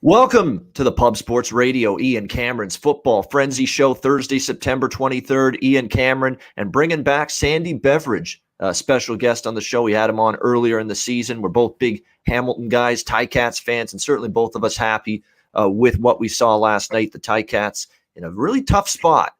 Welcome to the Pub Sports Radio, Ian Cameron's Football Frenzy Show, Thursday, September 23rd. Ian Cameron, and bringing back Sandy Beveridge, a special guest on the show. We had him on earlier in the season. We're both big Hamilton guys, Ticats fans, and certainly both of us happy with what we saw last night. The Ticats in a really tough spot,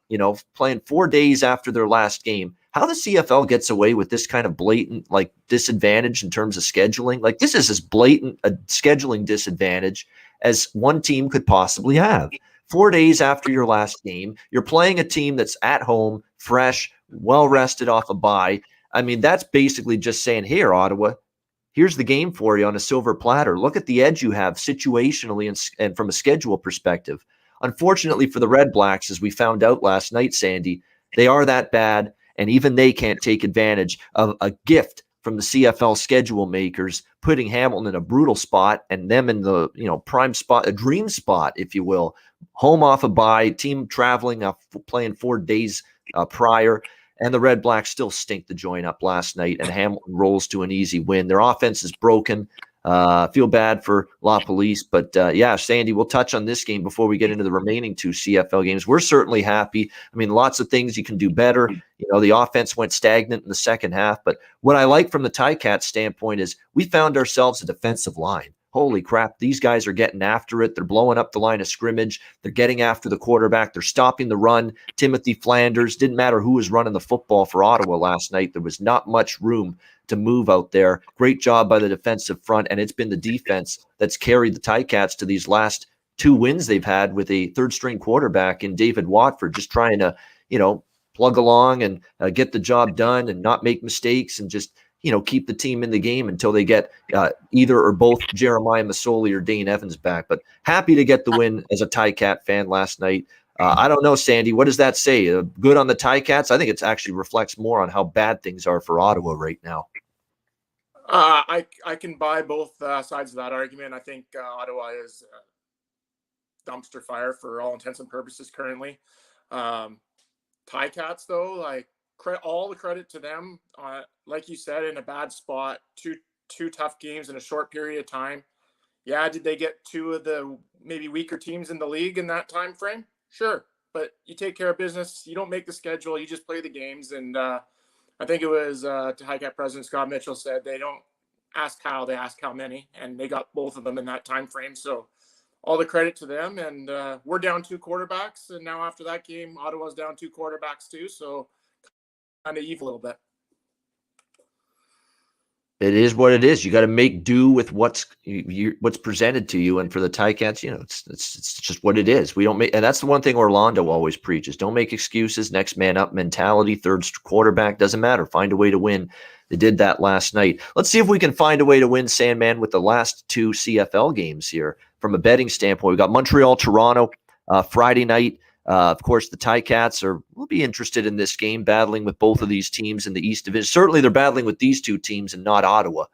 playing 4 days after their last game. How the CFL gets away with this kind of blatant, disadvantage in terms of scheduling. This is as blatant a scheduling disadvantage as one team could possibly have. 4 days after your last game, you're playing a team that's at home, fresh, well-rested off a bye. I mean, that's basically just saying, here, Ottawa, here's the game for you on a silver platter. Look at the edge you have situationally and from a schedule perspective. Unfortunately for the Red Blacks, as we found out last night, Sandy, they are that bad, and even they can't take advantage of a gift from the CFL schedule makers, putting Hamilton in a brutal spot and them in the prime spot, a dream spot, if you will. Home off a bye, team traveling, playing 4 days prior, and the Red Blacks still stink the joint up last night, and Hamilton rolls to an easy win. Their offense is broken. Feel bad for La Police, but yeah, Sandy, we'll touch on this game before we get into the remaining 2 CFL games. We're certainly happy. I mean, lots of things you can do better. The offense went stagnant in the second half, but what I like from the Ticats standpoint is we found ourselves a defensive line. Holy crap, these guys are getting after it. They're blowing up the line of scrimmage. They're getting after the quarterback. They're stopping the run. Timothy Flanders, didn't matter who was running the football for Ottawa last night. There was not much room to move out there. Great job by the defensive front, and it's been the defense that's carried the Ticats to these last 2 wins they've had with a third-string quarterback in David Watford, just trying to, plug along and get the job done and not make mistakes and just keep the team in the game until they get either or both Jeremiah Masoli or Dane Evans back. But happy to get the win as a Ticat fan last night. I don't know, Sandy, what does that say? Good on the Ticats? I think it actually reflects more on how bad things are for Ottawa right now. I can buy both sides of that argument. I think Ottawa is dumpster fire for all intents and purposes currently. Ticats, though, all the credit to them. Like you said, in a bad spot, two tough games in a short period of time. Yeah, did they get 2 of the maybe weaker teams in the league in that time frame? Sure, but you take care of business. You don't make the schedule. You just play the games. And I think it was Ticat President Scott Mitchell said they don't ask how, they ask how many, and they got both of them in that time frame. So all the credit to them. And we're down 2 quarterbacks, and now after that game, Ottawa's down 2 quarterbacks too. So kind of evil a little bit. It is what it is. You got to make do with what's presented to you, and for the Ticats, it's just what it is. We don't make, and that's the one thing Orlando always preaches: don't make excuses. Next man up mentality. Third quarterback, doesn't matter. Find a way to win. They did that last night. Let's see if we can find a way to win, Sandman, with the last 2 CFL games here from a betting standpoint. We got Montreal, Toronto, Friday night. Of course, the Ticats will be interested in this game, battling with both of these teams in the East Division. Certainly, they're battling with these 2 teams and not Ottawa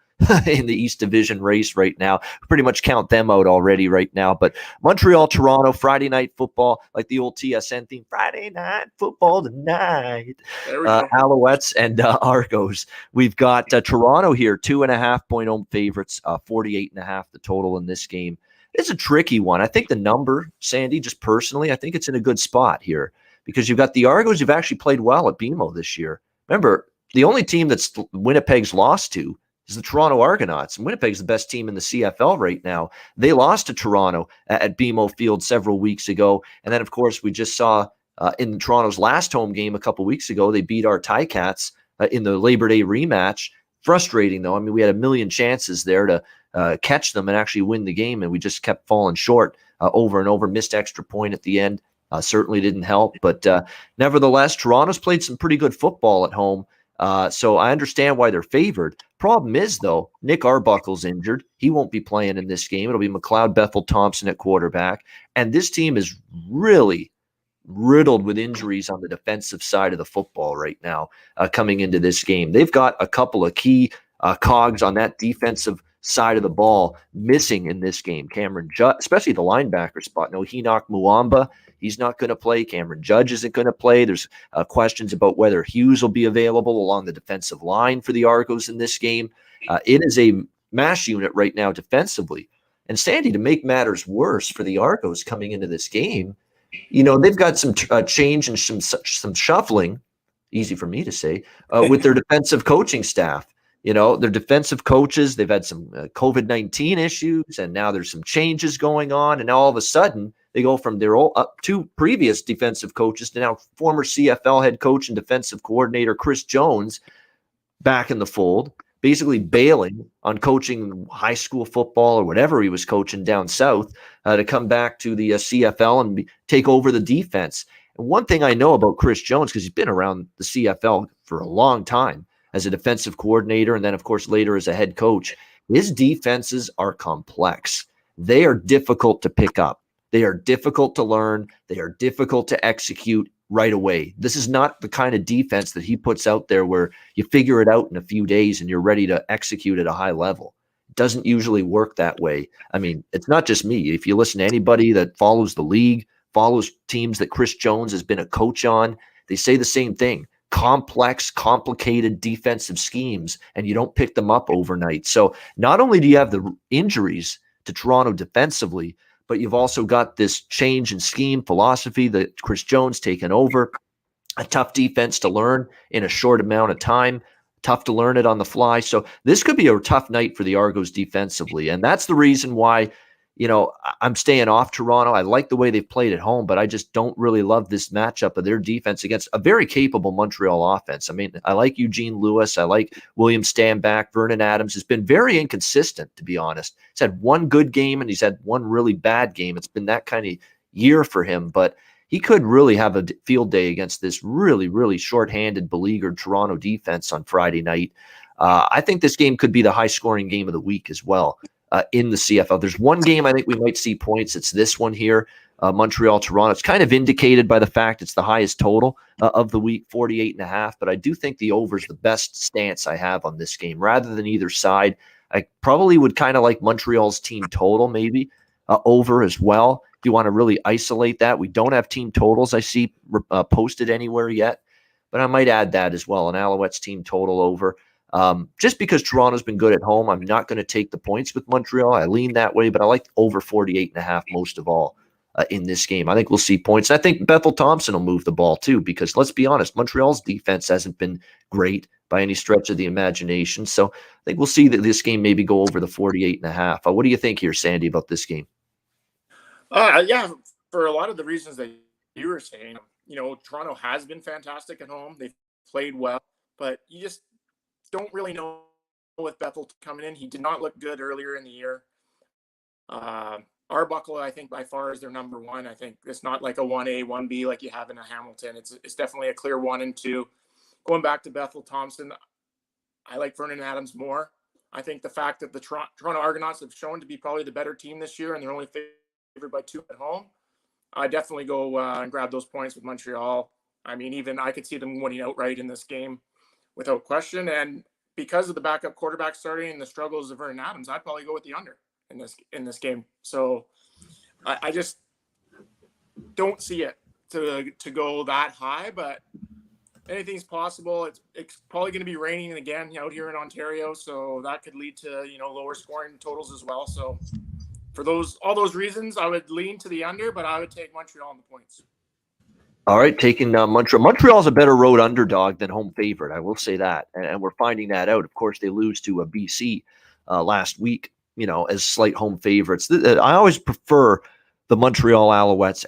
in the East Division race right now. Pretty much count them out already right now. But Montreal, Toronto, Friday night football, like the old TSN theme, Friday night football tonight. Alouettes and Argos. We've got Toronto here, 2.5-point home favorites, 48.5 the total in this game. It's a tricky one. I think the number, Sandy, just personally, I think it's in a good spot here because you've got the Argos who've actually played well at BMO this year. Remember, the only team that's Winnipeg's lost to is the Toronto Argonauts, and Winnipeg's the best team in the CFL right now. They lost to Toronto at BMO Field several weeks ago, and then, of course, we just saw in Toronto's last home game a couple weeks ago, they beat our Ticats in the Labor Day rematch. Frustrating, though. I mean, we had a million chances there to catch them and actually win the game, and we just kept falling short over and over. Missed extra point at the end. Certainly didn't help, but nevertheless, Toronto's played some pretty good football at home, so I understand why they're favored. Problem is, though, Nick Arbuckle's injured. He won't be playing in this game. It'll be McLeod Bethel-Thompson at quarterback, and this team is really riddled with injuries on the defensive side of the football right now coming into this game. They've got a couple of key cogs on that defensive side of the ball missing in this game. Cameron Judge, especially the linebacker spot. No Henoch Muamba, he's not going to play. Cameron Judge isn't going to play. There's questions about whether Hughes will be available along the defensive line for the Argos in this game. It is a mash unit right now defensively. And Sandy, to make matters worse for the Argos coming into this game, they've got some change and some shuffling, easy for me to say, with their defensive coaching staff. Their defensive coaches, they've had some COVID-19 issues, and now there's some changes going on. And now all of a sudden, they go from their two previous defensive coaches to now former CFL head coach and defensive coordinator Chris Jones back in the fold, basically bailing on coaching high school football or whatever he was coaching down south to come back to the CFL and take over the defense. And one thing I know about Chris Jones, because he's been around the CFL for a long time as a defensive coordinator and then, of course, later as a head coach, his defenses are complex. They are difficult to pick up. They are difficult to learn. They are difficult to execute right away. This is not the kind of defense that he puts out there where you figure it out in a few days and you're ready to execute at a high level. It doesn't usually work that way. I mean, it's not just me. If you listen to anybody that follows the league, follows teams that Chris Jones has been a coach on, they say the same thing. Complex, complicated defensive schemes, and you don't pick them up overnight. So not only do you have the injuries to Toronto defensively, but you've also got this change in scheme philosophy that Chris Jones taken over, a tough defense to learn in a short amount of time, tough to learn it on the fly. So this could be a tough night for the Argos defensively. And that's the reason why, I'm staying off Toronto. I like the way they've played at home, but I just don't really love this matchup of their defense against a very capable Montreal offense. I mean, I like Eugene Lewis. I like William Stanback. Vernon Adams has been very inconsistent, to be honest. He's had one good game and he's had one really bad game. It's been that kind of year for him, but he could really have a field day against this really, really shorthanded, beleaguered Toronto defense on Friday night. I think this game could be the high-scoring game of the week as well. In the CFL. There's one game I think we might see points. It's this one here, Montreal-Toronto. It's kind of indicated by the fact it's the highest total of the week, 48.5. But I do think the over is the best stance I have on this game. Rather than either side, I probably would kind of like Montreal's team total maybe over as well. If you want to really isolate that, we don't have team totals I see posted anywhere yet. But I might add that as well, an Alouettes team total over. Just because Toronto's been good at home, I'm not going to take the points with Montreal. I lean that way, but I like over 48.5 most of all in this game. I think we'll see points. I think Bethel Thompson will move the ball too, because let's be honest, Montreal's defense hasn't been great by any stretch of the imagination. So I think we'll see that this game maybe go over the 48.5. What do you think here, Sandy, about this game? Yeah, for a lot of the reasons that you were saying, Toronto has been fantastic at home. They've played well, but you just don't really know with Bethel coming in. He did not look good earlier in the year. Arbuckle, I think by far is their number one. I think it's not like a 1A, 1B like you have in a Hamilton. It's definitely a clear 1 and 2. Going back to Bethel Thompson, I like Vernon Adams more. I think the fact that the Toronto Argonauts have shown to be probably the better team this year and they're only favored by 2 at home, I definitely go and grab those points with Montreal. I mean, even I could see them winning outright in this game without question. And because of the backup quarterback starting and the struggles of Vernon Adams, I'd probably go with the under in this game. So I just don't see it to go that high, but anything's possible. It's probably going to be raining again out here in Ontario, so that could lead to lower scoring totals as well. So for all those reasons, I would lean to the under, but I would take Montreal on the points. All right, taking Montreal. Montreal's a better road underdog than home favorite. I will say that, and we're finding that out. Of course, they lose to a BC last week, as slight home favorites. I always prefer the Montreal Alouettes,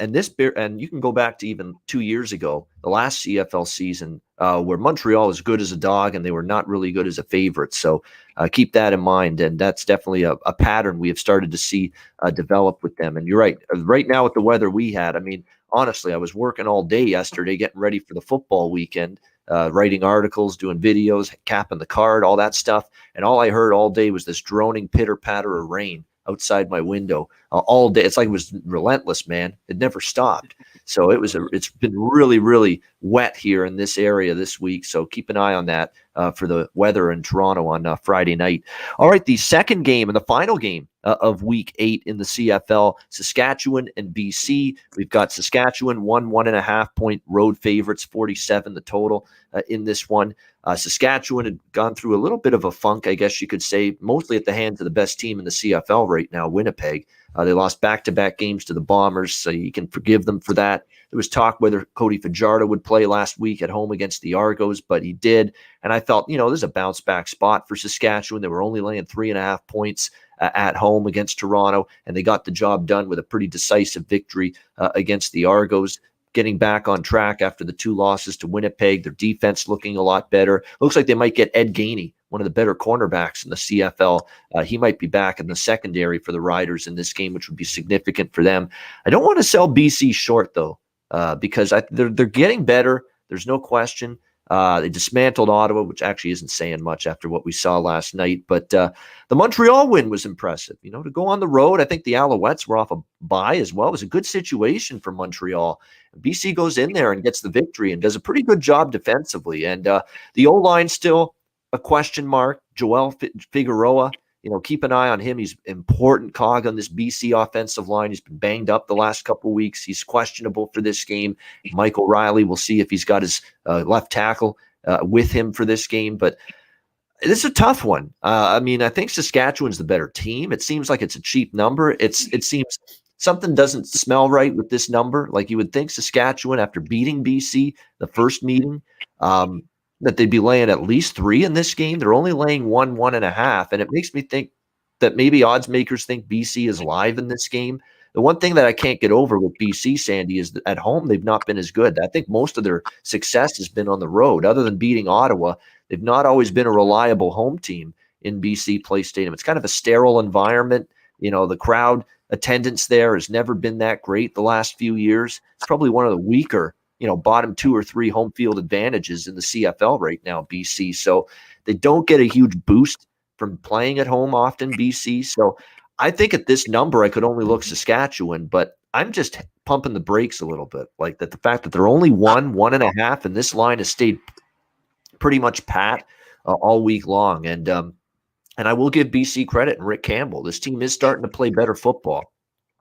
and you can go back to even 2 years ago, the last CFL season, where Montreal was good as a dog and they were not really good as a favorite. So keep that in mind, and that's definitely a pattern we have started to see develop with them. And you're right. Right now with the weather we had, I mean, honestly, I was working all day yesterday getting ready for the football weekend, writing articles, doing videos, capping the card, all that stuff. And all I heard all day was this droning pitter-patter of rain outside my window all day. It's like it was relentless, man. It never stopped. So it's been really, really wet here in this area this week. So keep an eye on that for the weather in Toronto on Friday night. All right, the second game and the final game of Week 8 in the CFL, Saskatchewan and BC. We've got Saskatchewan 1.5 point road favorites, 47 the total in this one. Saskatchewan had gone through a little bit of a funk, I guess you could say, mostly at the hands of the best team in the CFL right now, Winnipeg. They lost back-to-back games to the Bombers, so you can forgive them for that. There was talk whether Cody Fajardo would play last week at home against the Argos, but he did. And I felt, there's a bounce-back spot for Saskatchewan. They were only laying 3.5 points at home against Toronto, and they got the job done with a pretty decisive victory against the Argos, getting back on track after the 2 losses to Winnipeg. Their defense looking a lot better. Looks like they might get Ed Gainey, one of the better cornerbacks in the CFL. He might be back in the secondary for the Riders in this game, which would be significant for them. I don't want to sell BC short, though, because they're getting better. There's no question. They dismantled Ottawa, which actually isn't saying much after what we saw last night. But the Montreal win was impressive. To go on the road, I think the Alouettes were off a bye as well. It was a good situation for Montreal. BC goes in there and gets the victory and does a pretty good job defensively. And the O-line still a question mark. Joel Figueroa, keep an eye on him. He's an important cog on this BC offensive line. He's been banged up the last couple of weeks. He's questionable for this game. Michael Riley, we'll see if he's got his left tackle with him for this game. But this is a tough one. I think Saskatchewan's the better team. It seems like it's a cheap number. It seems something doesn't smell right with this number. Like you would think Saskatchewan, after beating BC the first meeting, that they'd be laying at least 3 in this game. They're only laying 1.5. And it makes me think that maybe odds makers think BC is live in this game. The one thing that I can't get over with BC, Sandy, is that at home they've not been as good. I think most of their success has been on the road. Other than beating Ottawa, they've not always been a reliable home team in BC Place Stadium. It's kind of a sterile environment. The crowd attendance there has never been that great the last few years. It's probably one of the weaker bottom 2 or 3 home field advantages in the CFL right now, BC. So they don't get a huge boost from playing at home often, BC. So I think at this number, I could only look Saskatchewan, but I'm just pumping the brakes a little bit. Like that, the fact that they're only 1.5, and this line has stayed pretty much pat all week long. And I will give BC credit and Rick Campbell. This team is starting to play better football.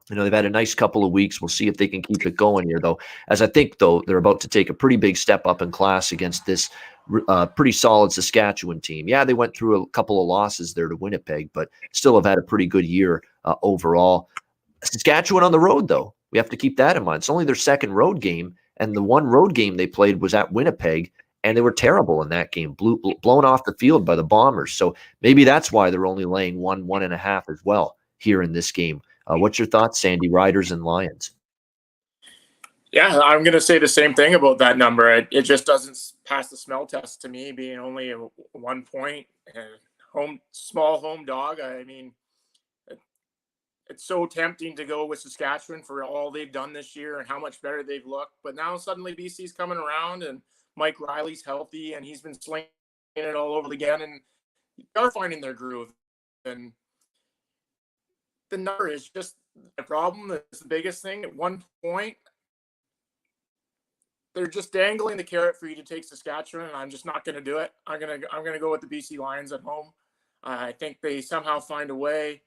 They've had a nice couple of weeks. We'll see if they can keep it going here, though, as I think, they're about to take a pretty big step up in class against this pretty solid Saskatchewan team. Yeah, they went through a couple of losses there to Winnipeg, but still have had a pretty good year overall. Saskatchewan on the road, though, we have to keep that in mind. It's only their second road game, and the one road game they played was at Winnipeg, and they were terrible in that game, blown off the field by the Bombers. So maybe that's why they're only laying 1.5 as well here in this game. What's your thoughts, Sandy? Riders and Lions. Yeah, I'm going to say the same thing about that number. It just doesn't pass the smell test to me, being only a 1 point small home dog. It's so tempting to go with Saskatchewan for all they've done this year and how much better they've looked. But now suddenly BC's coming around and Mike Riley's healthy and he's been slinging it all over again, and they're finding their groove. And the number is just the problem. That's the biggest thing. At 1 point, they're just dangling the carrot for you to take Saskatchewan, and I'm just not going to do it. I'm gonna go with the BC Lions at home. I think they somehow find a way,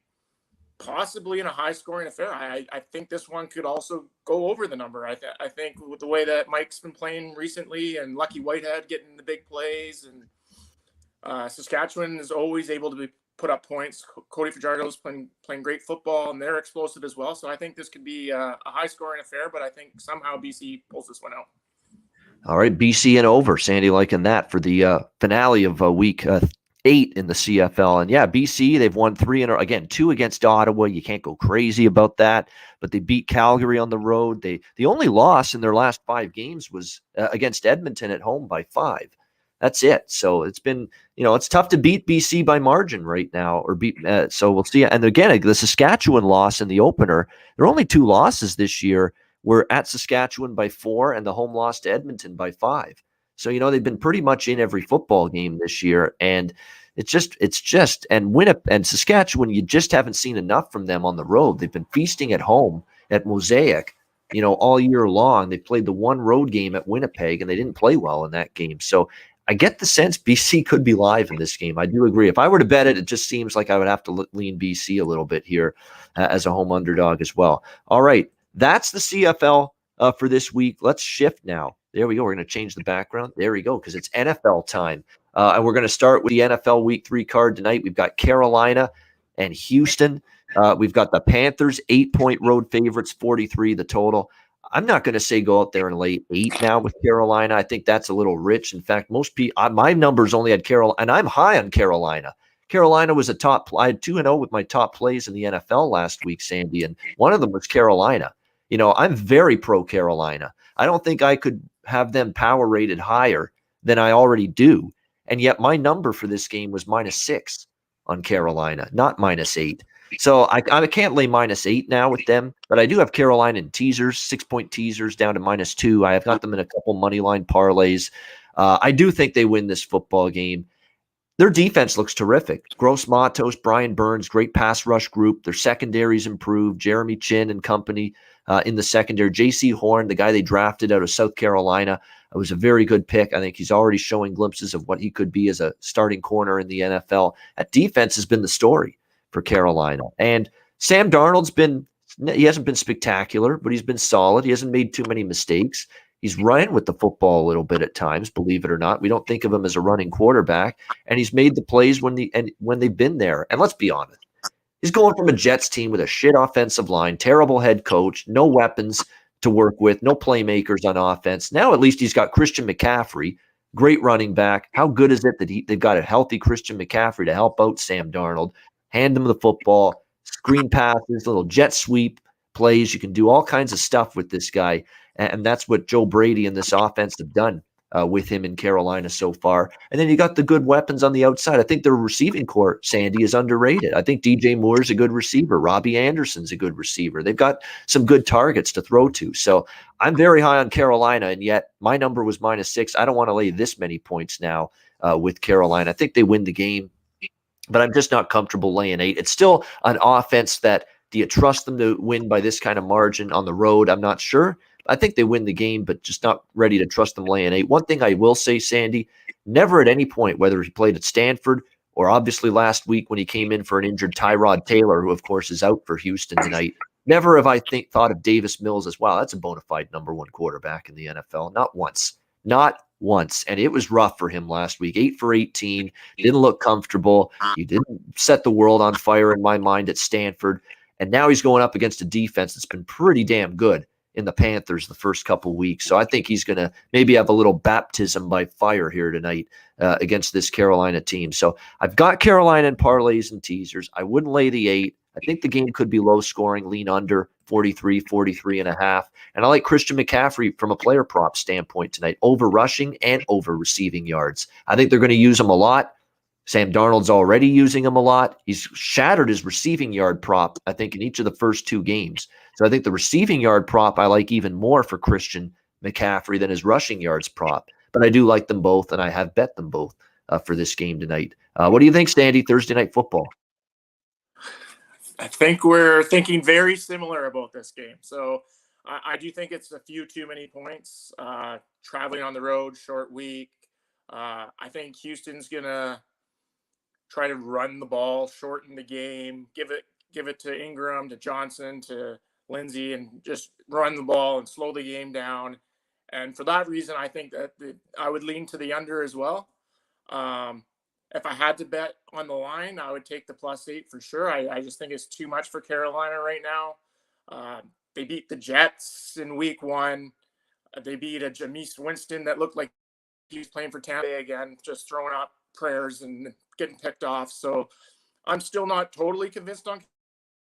possibly in a high-scoring affair. I think this one could also go over the number. I think with the way that Mike's been playing recently and Lucky Whitehead getting the big plays, and Saskatchewan is always able to put up points. Cody Fajardo's playing great football, and they're explosive as well. So I think this could be a high-scoring affair, but I think somehow BC pulls this one out. All right, BC and over. Sandy liking that for the finale of week 8 in the CFL. And yeah, BC, they've won 3 and again 2 against Ottawa. You can't go crazy about that, but they beat Calgary on the road. The only loss in their last 5 games was against Edmonton at home by 5. That's it. So it's been, it's tough to beat BC by margin right now, or so we'll see. And again, the Saskatchewan loss in the opener, there are only 2 losses this year. We're at Saskatchewan by 4 and the home loss to Edmonton by 5. So, they've been pretty much in every football game this year. And it's just, and Winnipeg and Saskatchewan, you just haven't seen enough from them on the road. They've been feasting at home at Mosaic, all year long. They played the one road game at Winnipeg, and they didn't play well in that game. So I get the sense BC could be live in this game. I do agree. If I were to bet it, it just seems like I would have to lean BC a little bit here as a home underdog as well. All right, that's the CFL for this week. Let's shift now. There we go. We're going to change the background. There we go, because it's NFL time. And we're going to start with the NFL Week 3 card tonight. We've got Carolina and Houston. We've got the Panthers, 8-point road favorites, 43 the total. I'm not going to say go out there and lay 8 now with Carolina. I think that's a little rich. In fact, most people, my numbers only had Carolina, and I'm high on Carolina. Carolina was a top. I had 2-0 with my top plays in the NFL last week, Sandy, and one of them was Carolina. You know, I'm very pro Carolina. I don't think I could have them power rated higher than I already do. And yet my number for this game was -6 on Carolina, not -8. So I can't lay -8 now with them, but I do have Carolina in teasers, 6-point teasers down to -2. I have got them in a couple money line parlays. I do think they win this football game. Their defense looks terrific. Gross Matos, Brian Burns, great pass rush group. Their secondary's improved. Jeremy Chin and company in the secondary. J.C. Horn, the guy they drafted out of South Carolina, was a very good pick. I think he's already showing glimpses of what he could be as a starting corner in the NFL. That defense has been the story for Carolina. And Sam Darnold's he hasn't been spectacular, but he's been solid. He hasn't made too many mistakes. He's running with the football a little bit at times, believe it or not. We don't think of him as a running quarterback, and he's made the plays when they've been there. And let's be honest, he's going from a Jets team with a shit offensive line, terrible head coach, no weapons to work with, no playmakers on offense. Now at least he's got Christian McCaffrey, great running back. How good is it that they've got a healthy Christian McCaffrey to help out Sam Darnold, hand him the football, screen passes, little jet sweep plays. You can do all kinds of stuff with this guy. And that's what Joe Brady and this offense have done with him in Carolina so far. And then you got the good weapons on the outside. I think their receiving core, Sandy, is underrated. I think DJ Moore's a good receiver. Robbie Anderson's a good receiver. They've got some good targets to throw to. So I'm very high on Carolina, and yet my number was -6. I don't want to lay this many points now with Carolina. I think they win the game, but I'm just not comfortable laying 8. It's still an offense that, do you trust them to win by this kind of margin on the road? I'm not sure. I think they win the game, but just not ready to trust them laying 8. One thing I will say, Sandy, never at any point, whether he played at Stanford or obviously last week when he came in for an injured Tyrod Taylor, who of course is out for Houston tonight, never have I thought of Davis Mills as, well, that's a bona fide number 1 quarterback in the NFL. Not once. Not once. And it was rough for him last week. 8 for 18. Didn't look comfortable. He didn't set the world on fire in my mind at Stanford. And now he's going up against a defense that's been pretty damn good in the Panthers the first couple weeks. So I think he's going to maybe have a little baptism by fire here tonight against this Carolina team. So I've got Carolina in parlays and teasers. I wouldn't lay the 8. I think the game could be low scoring, lean under 43.5. And I like Christian McCaffrey from a player prop standpoint tonight, over rushing and over receiving yards. I think they're going to use him a lot. Sam Darnold's already using him a lot. He's shattered his receiving yard prop, I think, in each of the first 2 games. So I think the receiving yard prop I like even more for Christian McCaffrey than his rushing yards prop. But I do like them both, and I have bet them both for this game tonight. What do you think, Sandy, Thursday Night Football? I think we're thinking very similar about this game. So I do think it's a few too many points. Traveling on the road, short week. I think Houston's going to try to run the ball, shorten the game, give it to Ingram, to Johnson, to Lindsey, and just run the ball and slow the game down. And for that reason, I think that I would lean to the under as well. If I had to bet on the line, I would take the +8 for sure. I just think it's too much for Carolina right now. They beat the Jets in week 1. They beat a Jameis Winston that looked like he was playing for Tampa Bay again, just throwing up prayers and getting picked off. So I'm still not totally convinced on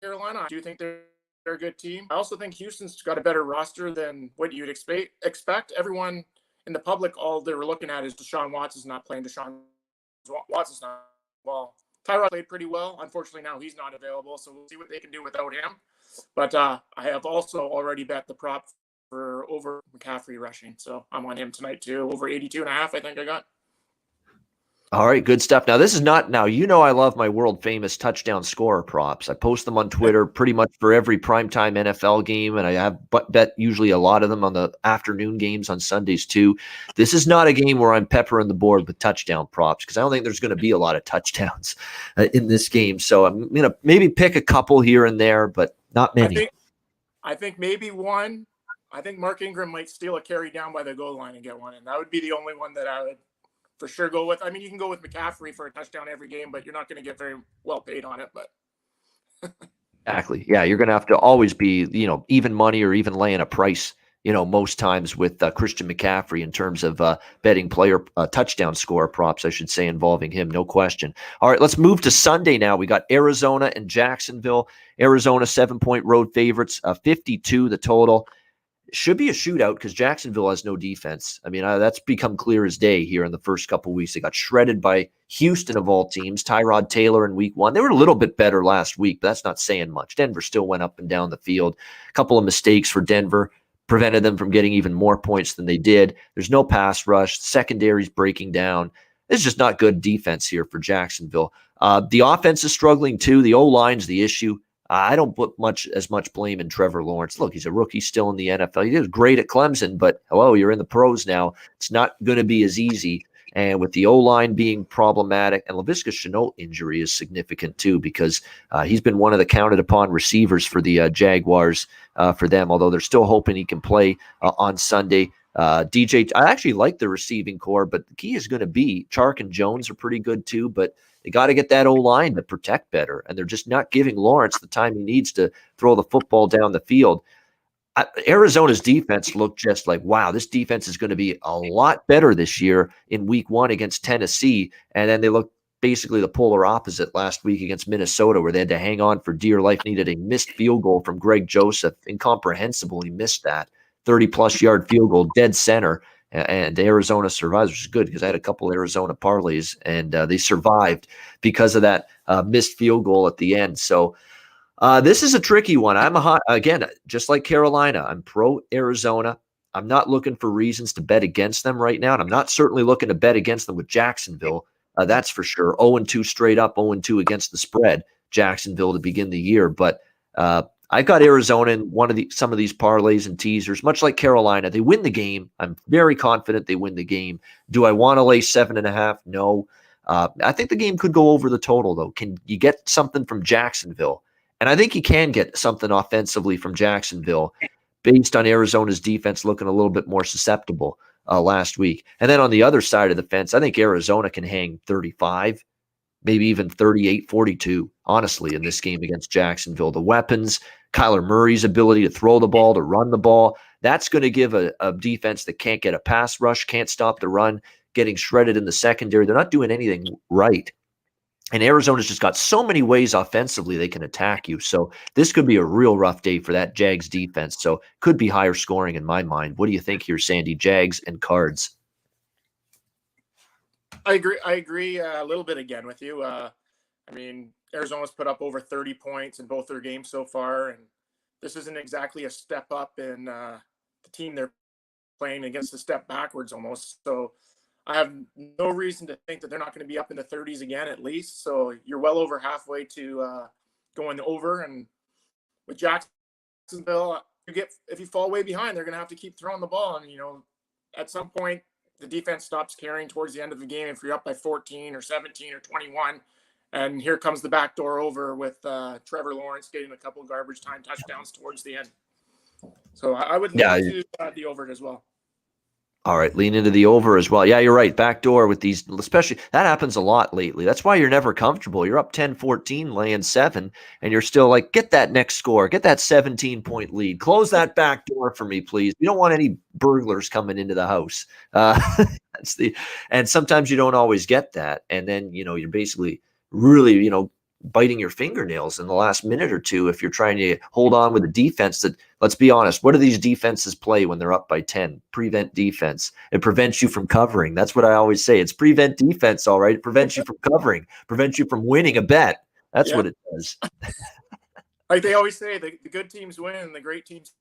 Carolina. I do think they're a good team. I also think Houston's got a better roster than what you'd expect. Everyone in the public, all they were looking at is Deshaun Watson's not playing. Deshaun Watson's not well. Tyrod played pretty well. Unfortunately, now he's not available, so we'll see what they can do without him. But I have also already bet the prop for over McCaffrey rushing, so I'm on him tonight too. Over 82.5, I think I got. All right, good stuff. Now, this is not now, I love my world famous touchdown scorer props. I post them on Twitter pretty much for every primetime NFL game, and I have bet usually a lot of them on the afternoon games on Sundays too. This is not a game where I'm peppering the board with touchdown props because I don't think there's going to be a lot of touchdowns in this game. So I'm going to maybe pick a couple here and there, but not many. I think maybe one. I think Mark Ingram might steal a carry down by the goal line and get one, and that would be the only one that I would for sure go with. I mean, you can go with McCaffrey for a touchdown every game, but you're not going to get very well paid on it. But Exactly. Yeah, you're going to have to always be, even money or even laying a price, most times with Christian McCaffrey in terms of betting player touchdown score props, I should say, involving him. No question. All right, let's move to Sunday now. We got Arizona and Jacksonville. Arizona 7-point road favorites, 52 the total. Should be a shootout because Jacksonville has no defense. I mean, that's become clear as day here in the first couple of weeks. They got shredded by Houston of all teams. Tyrod Taylor in week 1. They were a little bit better last week, but that's not saying much. Denver still went up and down the field. A couple of mistakes for Denver prevented them from getting even more points than they did. There's no pass rush. Secondary's breaking down. It's just not good defense here for Jacksonville. The offense is struggling too. The O-line's the issue. I don't put as much blame in Trevor Lawrence. Look, he's a rookie still in the NFL. He did great at Clemson, but hello, you're in the pros now. It's not going to be as easy. And with the O-line being problematic, and Laviska Shenault injury is significant too because he's been one of the counted upon receivers for the Jaguars for them, although they're still hoping he can play on Sunday. DJ, I actually like the receiving core, but the key is going to be Chark and Jones are pretty good too, but they got to get that O-line to protect better, and they're just not giving Lawrence the time he needs to throw the football down the field. Arizona's defense looked just like, wow, this defense is going to be a lot better this year in week 1 against Tennessee, and then they looked basically the polar opposite last week against Minnesota, where they had to hang on for dear life, needed a missed field goal from Greg Joseph. Incomprehensible. He missed that 30-plus yard field goal, dead center. And Arizona survives, which is good because I had a couple Arizona parlays, and they survived because of that missed field goal at the end. So this is a tricky one. Again, just like Carolina, I'm pro Arizona. I'm not looking for reasons to bet against them right now, and I'm not certainly looking to bet against them with Jacksonville. That's for sure. 0-2 straight up, 0-2 against the spread, Jacksonville to begin the year. But I got Arizona in some of these parlays and teasers, much like Carolina. They win the game. I'm very confident they win the game. Do I want to lay 7.5? No. I think the game could go over the total, though. Can you get something from Jacksonville? And I think you can get something offensively from Jacksonville based on Arizona's defense looking a little bit more susceptible last week. And then on the other side of the fence, I think Arizona can hang 35, maybe even 38-42, honestly, in this game against Jacksonville. The weapons, Kyler Murray's ability to throw the ball, to run the ball, that's going to give a defense that can't get a pass rush, can't stop the run, getting shredded in the secondary. They're not doing anything right. And Arizona's just got so many ways offensively they can attack you. So this could be a real rough day for that Jags defense. So could be higher scoring in my mind. What do you think here, Sandy? Jags and Cards. I agree a little bit again with you. I mean, Arizona's put up over 30 points in both their games so far, and this isn't exactly a step up in the team they're playing against, a step backwards almost. So I have no reason to think that they're not going to be up in the 30s again, at least. So you're well over halfway to going over. And with Jacksonville, if you fall way behind, they're going to have to keep throwing the ball. And, at some point, the defense stops carrying towards the end of the game if you're up by 14 or 17 or 21. And here comes the backdoor over with Trevor Lawrence getting a couple of garbage time touchdowns towards the end. So I would lean to the over as well. All right, lean into the over as well. Yeah, you're right. Backdoor with these, especially, that happens a lot lately. That's why you're never comfortable. You're up 10-14, laying 7, and you're still like, get that next score, get that 17-point lead. Close that back door for me, please. You don't want any burglars coming into the house. And sometimes you don't always get that. And then, you're basically really, biting your fingernails in the last minute or two if you're trying to hold on with a defense that, let's be honest, what do these defenses play when they're up by 10? Prevent defense. It prevents you from covering. That's what I always say. It's prevent defense, all right? It prevents you from covering, prevents you from winning a bet. That's what it does. Like they always say, the good teams win and the great teams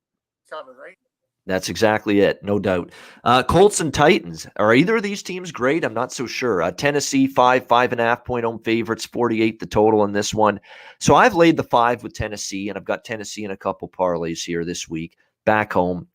cover, right? That's exactly it, no doubt. Colts and Titans. Are either of these teams great? I'm not so sure. Tennessee, 5.5-point home favorites, 48 the total in this one. So I've laid the 5 with Tennessee, and I've got Tennessee in a couple parlays here this week back home.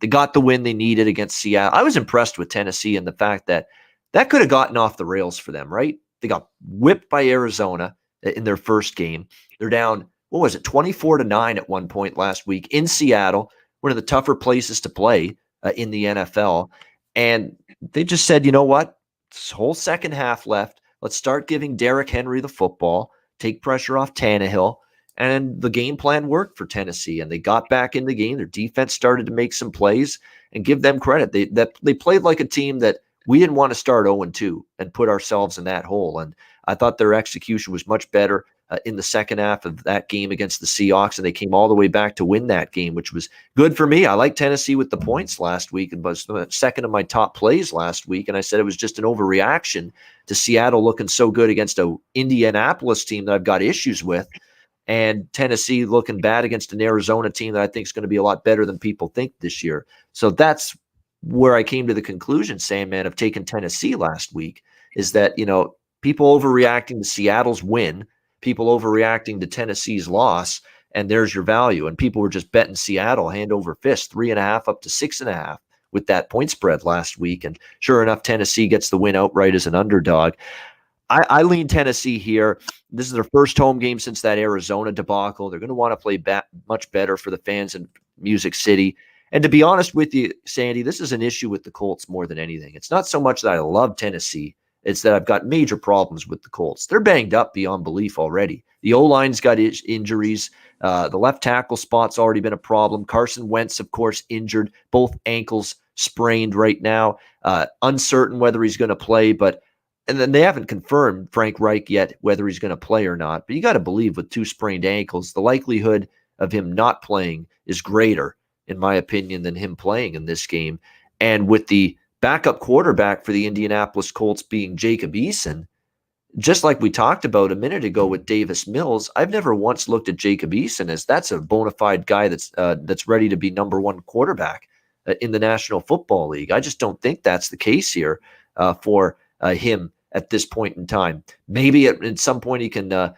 They got the win they needed against Seattle. I was impressed with Tennessee and the fact that could have gotten off the rails for them, right? They got whipped by Arizona in their first game. They're down, 24-9 at one point last week in Seattle, one of the tougher places to play in the NFL. And they just said, you know what? This whole second half left. Let's start giving Derrick Henry the football, take pressure off Tannehill. And the game plan worked for Tennessee, and they got back in the game. Their defense started to make some plays, and give them credit. They played like a team that we didn't want to start 0-2 and put ourselves in that hole. And I thought their execution was much better in the second half of that game against the Seahawks, and they came all the way back to win that game, which was good for me. I like Tennessee with the points last week and was second of my top plays last week, and I said it was just an overreaction to Seattle looking so good against a Indianapolis team that I've got issues with, and Tennessee looking bad against an Arizona team that I think is going to be a lot better than people think this year. So that's where I came to the conclusion, Sandman, of taking Tennessee last week, is that, people overreacting to Seattle's win, people overreacting to Tennessee's loss, and there's your value. And people were just betting Seattle hand over fist, 3.5 up to 6.5 with that point spread last week. And sure enough, Tennessee gets the win outright as an underdog. I lean Tennessee here. This is their first home game since that Arizona debacle. They're going to want to play much better for the fans in Music City. And to be honest with you, Sandy, this is an issue with the Colts more than anything. It's not so much that I love Tennessee. It's that I've got major problems with the Colts. They're banged up beyond belief already. The O-line's got injuries. The left tackle spot's already been a problem. Carson Wentz, of course, injured. Both ankles sprained right now. Uncertain whether he's going to play, and then they haven't confirmed Frank Reich yet whether he's going to play or not. But you got to believe with 2 sprained ankles, the likelihood of him not playing is greater, in my opinion, than him playing in this game. And with the backup quarterback for the Indianapolis Colts being Jacob Eason, just like we talked about a minute ago with Davis Mills, I've never once looked at Jacob Eason as that's a bona fide guy that's ready to be number 1 quarterback in the National Football League. I just don't think that's the case here for him at this point in time. Maybe at some point he can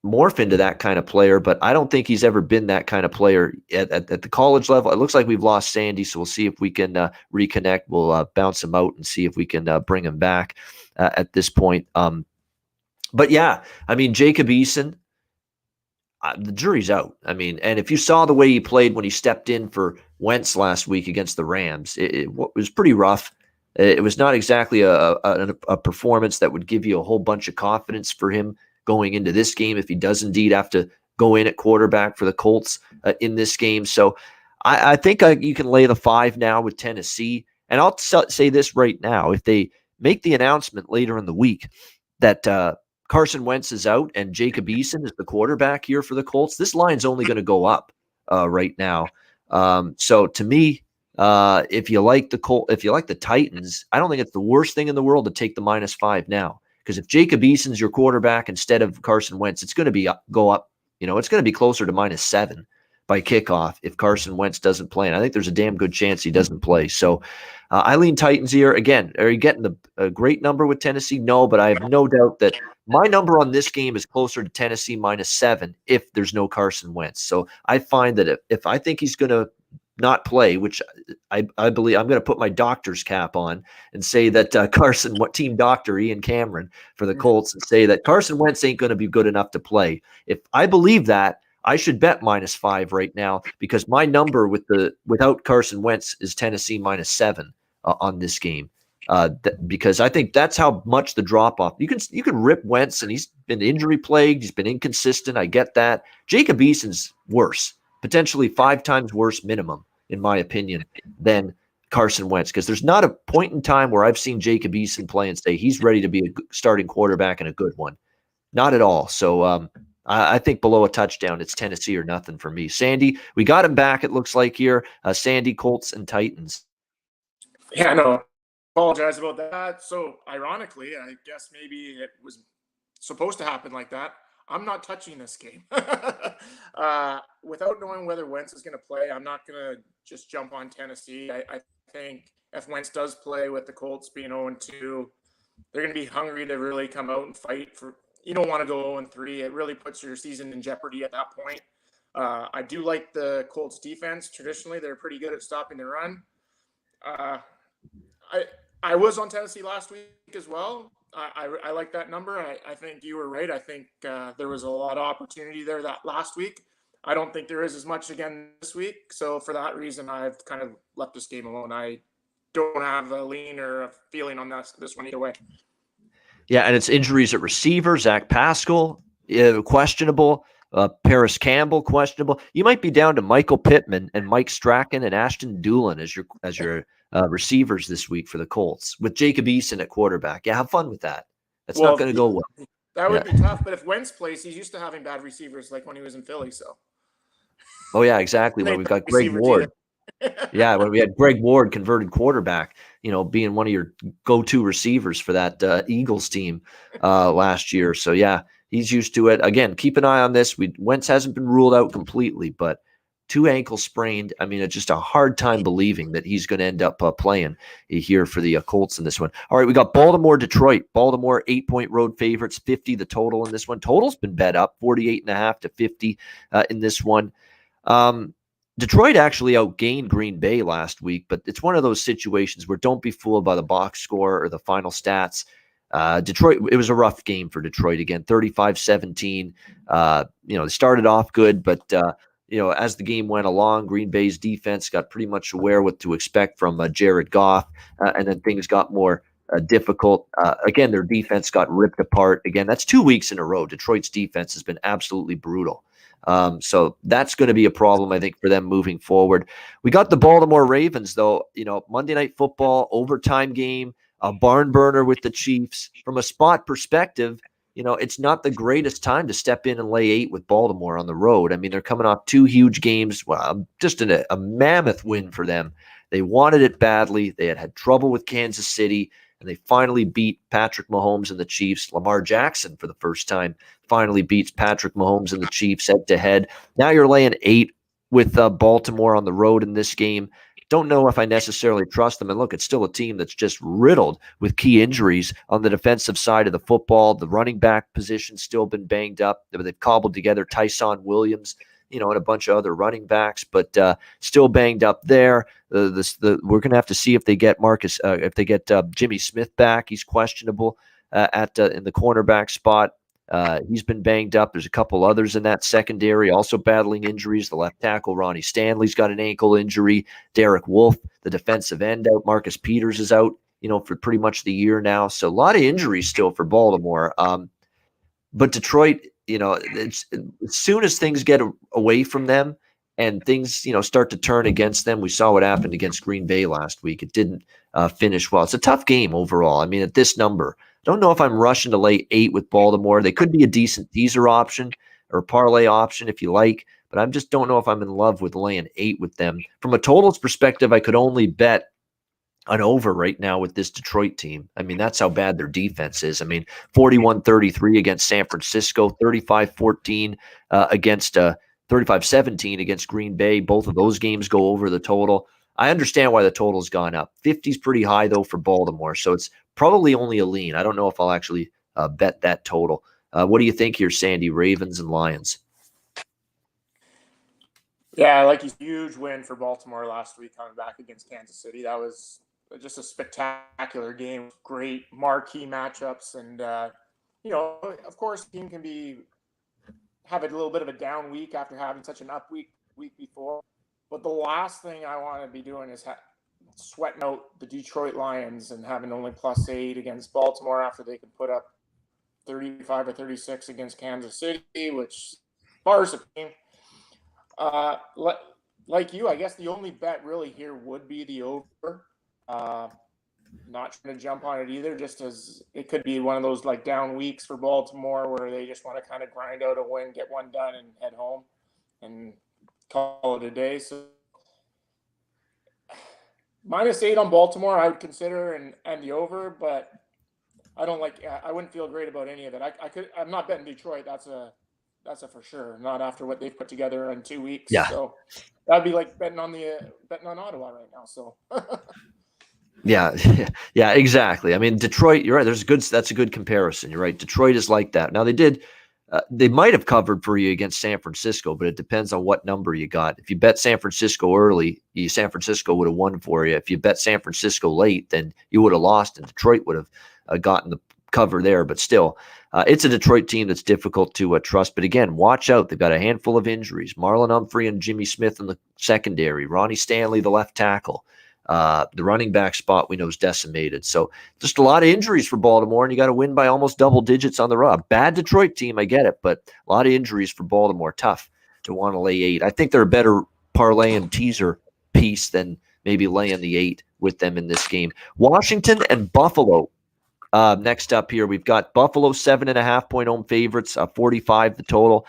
morph into that kind of player, but I don't think he's ever been that kind of player at the college level. It looks like we've lost Sandy, so we'll see if we can reconnect. We'll bounce him out and see if we can bring him back at this point. But yeah, I mean, Jacob Eason, the jury's out. I mean, and if you saw the way he played when he stepped in for Wentz last week against the Rams, it was pretty rough. It was not exactly a performance that would give you a whole bunch of confidence for him going into this game if he does indeed have to go in at quarterback for the Colts in this game. So I think you can lay the 5 now with Tennessee. And I'll say this right now. If they make the announcement later in the week that Carson Wentz is out and Jacob Eason is the quarterback here for the Colts, this line's only going to go up right now. So to me, if you like the Titans, I don't think it's the worst thing in the world to take the -5 now. Because if Jacob Eason's your quarterback instead of Carson Wentz, it's going to go up. It's going to be closer to -7 by kickoff if Carson Wentz doesn't play. And I think there's a damn good chance he doesn't play. So I lean Titans here. Again, are you getting a great number with Tennessee? No, but I have no doubt that my number on this game is closer to Tennessee -7 if there's no Carson Wentz. So I find that if I think he's going to not play, which I believe, I'm going to put my doctor's cap on and say that team doctor Ian Cameron for the Colts, and say that Carson Wentz ain't going to be good enough to play. If I believe that, I should bet -5 right now, because my number without Carson Wentz is Tennessee -7 on this game. Because I think that's how much the drop off. You can rip Wentz, and he's been injury plagued. He's been inconsistent. I get that. Jacob Eason's worse, potentially 5 times worse minimum, in my opinion, than Carson Wentz, because there's not a point in time where I've seen Jacob Eason play and say he's ready to be a starting quarterback and a good one. Not at all. So I think below a touchdown, it's Tennessee or nothing for me. Sandy, we got him back, it looks like here. Sandy, Colts, and Titans. Yeah, no, apologize about that. So ironically, I guess maybe it was supposed to happen like that. I'm not touching this game. Without knowing whether Wentz is going to play, I'm not going to just jump on Tennessee. I think if Wentz does play with the Colts being 0-2, they're going to be hungry to really come out and fight for. You don't want to go 0-3. It really puts your season in jeopardy at that point. I do like the Colts defense. Traditionally, they're pretty good at stopping the run. I was on Tennessee last week as well. I like that number. I think you were right. I think there was a lot of opportunity there that last week. I don't think there is as much again this week. So for that reason, I've kind of left this game alone. I don't have a lean or a feeling on this one either way. Yeah, and it's injuries at receiver. Zach Pascal, questionable. Paris Campbell, questionable. You might be down to Michael Pittman and Mike Strachan and Ashton Doolin as your receivers this week for the Colts, with Jacob Eason at quarterback. Yeah, have fun with that. That's not going to go well. That would be tough. But if Wentz plays, he's used to having bad receivers, like when he was in Philly. So. Oh yeah, exactly. When we've got Greg Ward. Yeah, when we had Greg Ward, converted quarterback, being one of your go-to receivers for that Eagles team last year. So yeah, he's used to it. Again, keep an eye on this. Wentz hasn't been ruled out completely, but 2 ankles sprained. I mean, it's just a hard time believing that he's going to end up playing here for the Colts in this one. All right, we got Baltimore, Detroit. Baltimore 8-point road favorites, 50 the total in this one. Total's been bet up, 48.5 to 50 in this one. Detroit actually outgained Green Bay last week, but it's one of those situations where don't be fooled by the box score or the final stats. Detroit, it was a rough game for Detroit again, 35-17. They started off good, but as the game went along, Green Bay's defense got pretty much aware what to expect from Jared Goff, and then things got more difficult. Again, their defense got ripped apart. Again, that's 2 weeks in a row. Detroit's defense has been absolutely brutal. So that's going to be a problem, I think, for them moving forward. We got the Baltimore Ravens, though, Monday Night Football, overtime game, a barn burner with the Chiefs. From a spot perspective, it's not the greatest time to step in and lay 8 with Baltimore on the road. I mean, they're coming off 2 huge games. Well, just a mammoth win for them. They wanted it badly. They had trouble with Kansas City, and they finally beat Patrick Mahomes and the Chiefs. Lamar Jackson, for the first time, finally beats Patrick Mahomes and the Chiefs head-to-head. Now you're laying 8 with Baltimore on the road in this game. Don't know if I necessarily trust them. And look, it's still a team that's just riddled with key injuries on the defensive side of the football. The running back position's still been banged up. They've cobbled together Tyson Williams, and a bunch of other running backs, but still banged up there. We're going to have to see if they get Jimmy Smith back. He's questionable in the cornerback spot. He's been banged up. There's a couple others in that secondary also battling injuries. The left tackle, Ronnie Stanley's got an ankle injury. Derek Wolfe, the defensive end, out. Marcus Peters is out, for pretty much the year now. So a lot of injuries still for Baltimore. But Detroit, as soon as things get away from them and things, start to turn against them, we saw what happened against Green Bay last week. It didn't finish well. It's a tough game overall. I mean, at this number, don't know if I'm rushing to lay 8 with Baltimore. They could be a decent teaser option or parlay option if you like, but I just don't know if I'm in love with laying 8 with them. From a totals perspective, I could only bet an over right now with this Detroit team. I mean, that's how bad their defense is. I mean, 41-33 against San Francisco, 35-14 against 35-17 against Green Bay. Both of those games go over the total. I understand why the total's gone up. 50 is pretty high, though, for Baltimore, so it's probably only a lean. I don't know if I'll actually bet that total. What do you think here, Sandy? Ravens and Lions? Yeah, like a huge win for Baltimore last week coming back against Kansas City. That was just a spectacular game. Great marquee matchups. And, of course, the team can have a little bit of a down week after having such an up week before. But the last thing I want to be doing is sweating out the Detroit Lions and having only +8 against Baltimore after they could put up 35 or 36 against Kansas City, which bars a team. Like you, I guess the only bet really here would be the over. Not trying to jump on it either, just as it could be one of those like down weeks for Baltimore where they just want to kind of grind out a win, get one done, and head home and call it a day. So -8 on Baltimore, I would consider, and the over, but I don't like. I wouldn't feel great about any of it. I'm not betting Detroit. That's a for sure. Not after what they've put together in 2 weeks. Yeah. So that'd be like betting on Ottawa right now. So. Yeah, yeah, exactly. I mean, Detroit, you're right. That's a good comparison. You're right. Detroit is like that. Now they might have covered for you against San Francisco, but it depends on what number you got. If you bet San Francisco early, San Francisco would have won for you. If you bet San Francisco late, then you would have lost, and Detroit would have gotten the cover there. But still, it's a Detroit team that's difficult to trust. But again, watch out. They've got a handful of injuries. Marlon Humphrey and Jimmy Smith in the secondary. Ronnie Stanley, the left tackle. The running back spot we know is decimated. So just a lot of injuries for Baltimore, and you got to win by almost double digits on the road. Bad Detroit team, I get it, but a lot of injuries for Baltimore. Tough to want to lay 8. I think they're a better parlay and teaser piece than maybe laying the 8 with them in this game. Washington and Buffalo. Next up here, we've got Buffalo 7.5-point home favorites, 45 the total.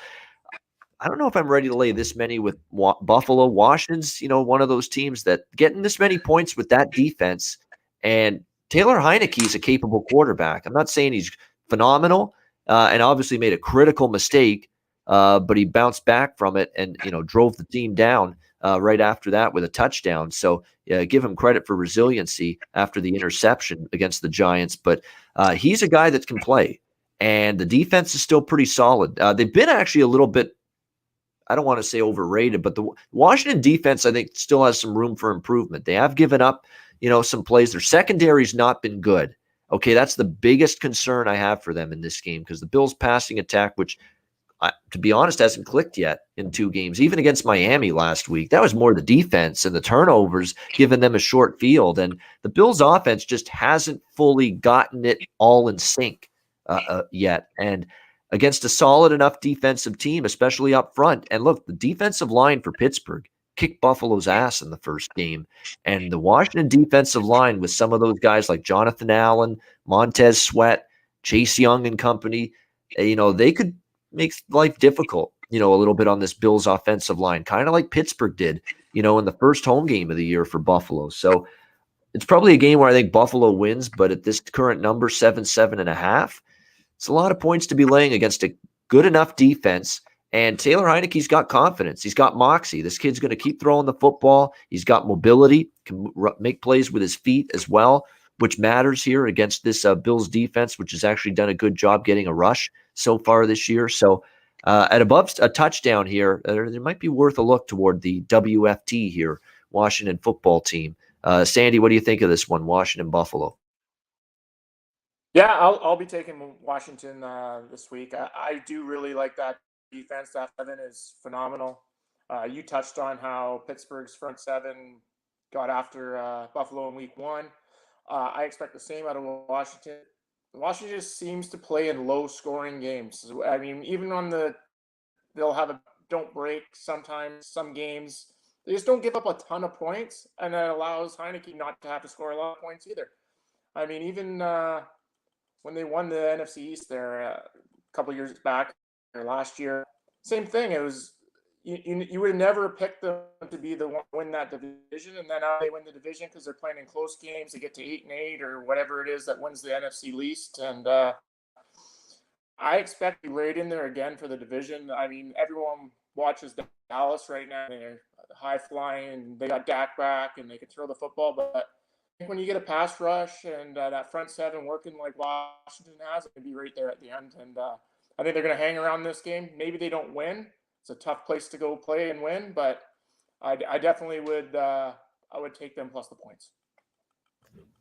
I don't know if I'm ready to lay this many with Buffalo. Washington's, one of those teams that getting this many points with that defense. And Taylor Heinicke is a capable quarterback. I'm not saying he's phenomenal, and obviously made a critical mistake, but he bounced back from it and drove the team down right after that with a touchdown. So give him credit for resiliency after the interception against the Giants. But he's a guy that can play, and the defense is still pretty solid. They've been actually a little bit, I don't want to say overrated, but the Washington defense, I think, still has some room for improvement. They have given up, some plays. Their secondary's not been good. Okay, that's the biggest concern I have for them in this game, because the Bills' passing attack, which, to be honest, hasn't clicked yet in 2 games, even against Miami last week. That was more the defense and the turnovers giving them a short field. And the Bills' offense just hasn't fully gotten it all in sync yet. And against a solid enough defensive team, especially up front. And look, the defensive line for Pittsburgh kicked Buffalo's ass in the first game. And the Washington defensive line with some of those guys like Jonathan Allen, Montez Sweat, Chase Young and company, they could make life difficult, a little bit on this Bills offensive line, kind of like Pittsburgh did, in the first home game of the year for Buffalo. So it's probably a game where I think Buffalo wins, but at this current number, 7.5, it's a lot of points to be laying against a good enough defense. And Taylor Heinicke's got confidence. He's got moxie. This kid's going to keep throwing the football. He's got mobility, can make plays with his feet as well, which matters here against this Bills defense, which has actually done a good job getting a rush so far this year. So at above a touchdown here, there might be worth a look toward the WFT here, Washington football team. Sandy, what do you think of this one, Washington-Buffalo? Yeah, I'll be taking Washington this week. I do really like that defense. That 7 is phenomenal. You touched on how Pittsburgh's front 7 got after Buffalo in week 1. I expect the same out of Washington. Washington just seems to play in low-scoring games. I mean, even they'll have a don't break sometimes, some games. They just don't give up a ton of points, and that allows Heinicke not to have to score a lot of points either. I mean, even when they won the NFC East there a couple of years back, or last year, same thing. It was you would have never picked them to be the one to win that division, and then now they win the division because they're playing in close games. They get to 8-8 or whatever it is that wins the NFC least, and I expect to be right in there again for the division. I mean, everyone watches Dallas right now. They're high flying. They got Dak back, and they can throw the football, but when you get a pass rush and that front 7 working like Washington has, it can be right there at the end. And I think they're going to hang around this game. Maybe they don't win. It's a tough place to go play and win, but I definitely would. I would take them plus the points.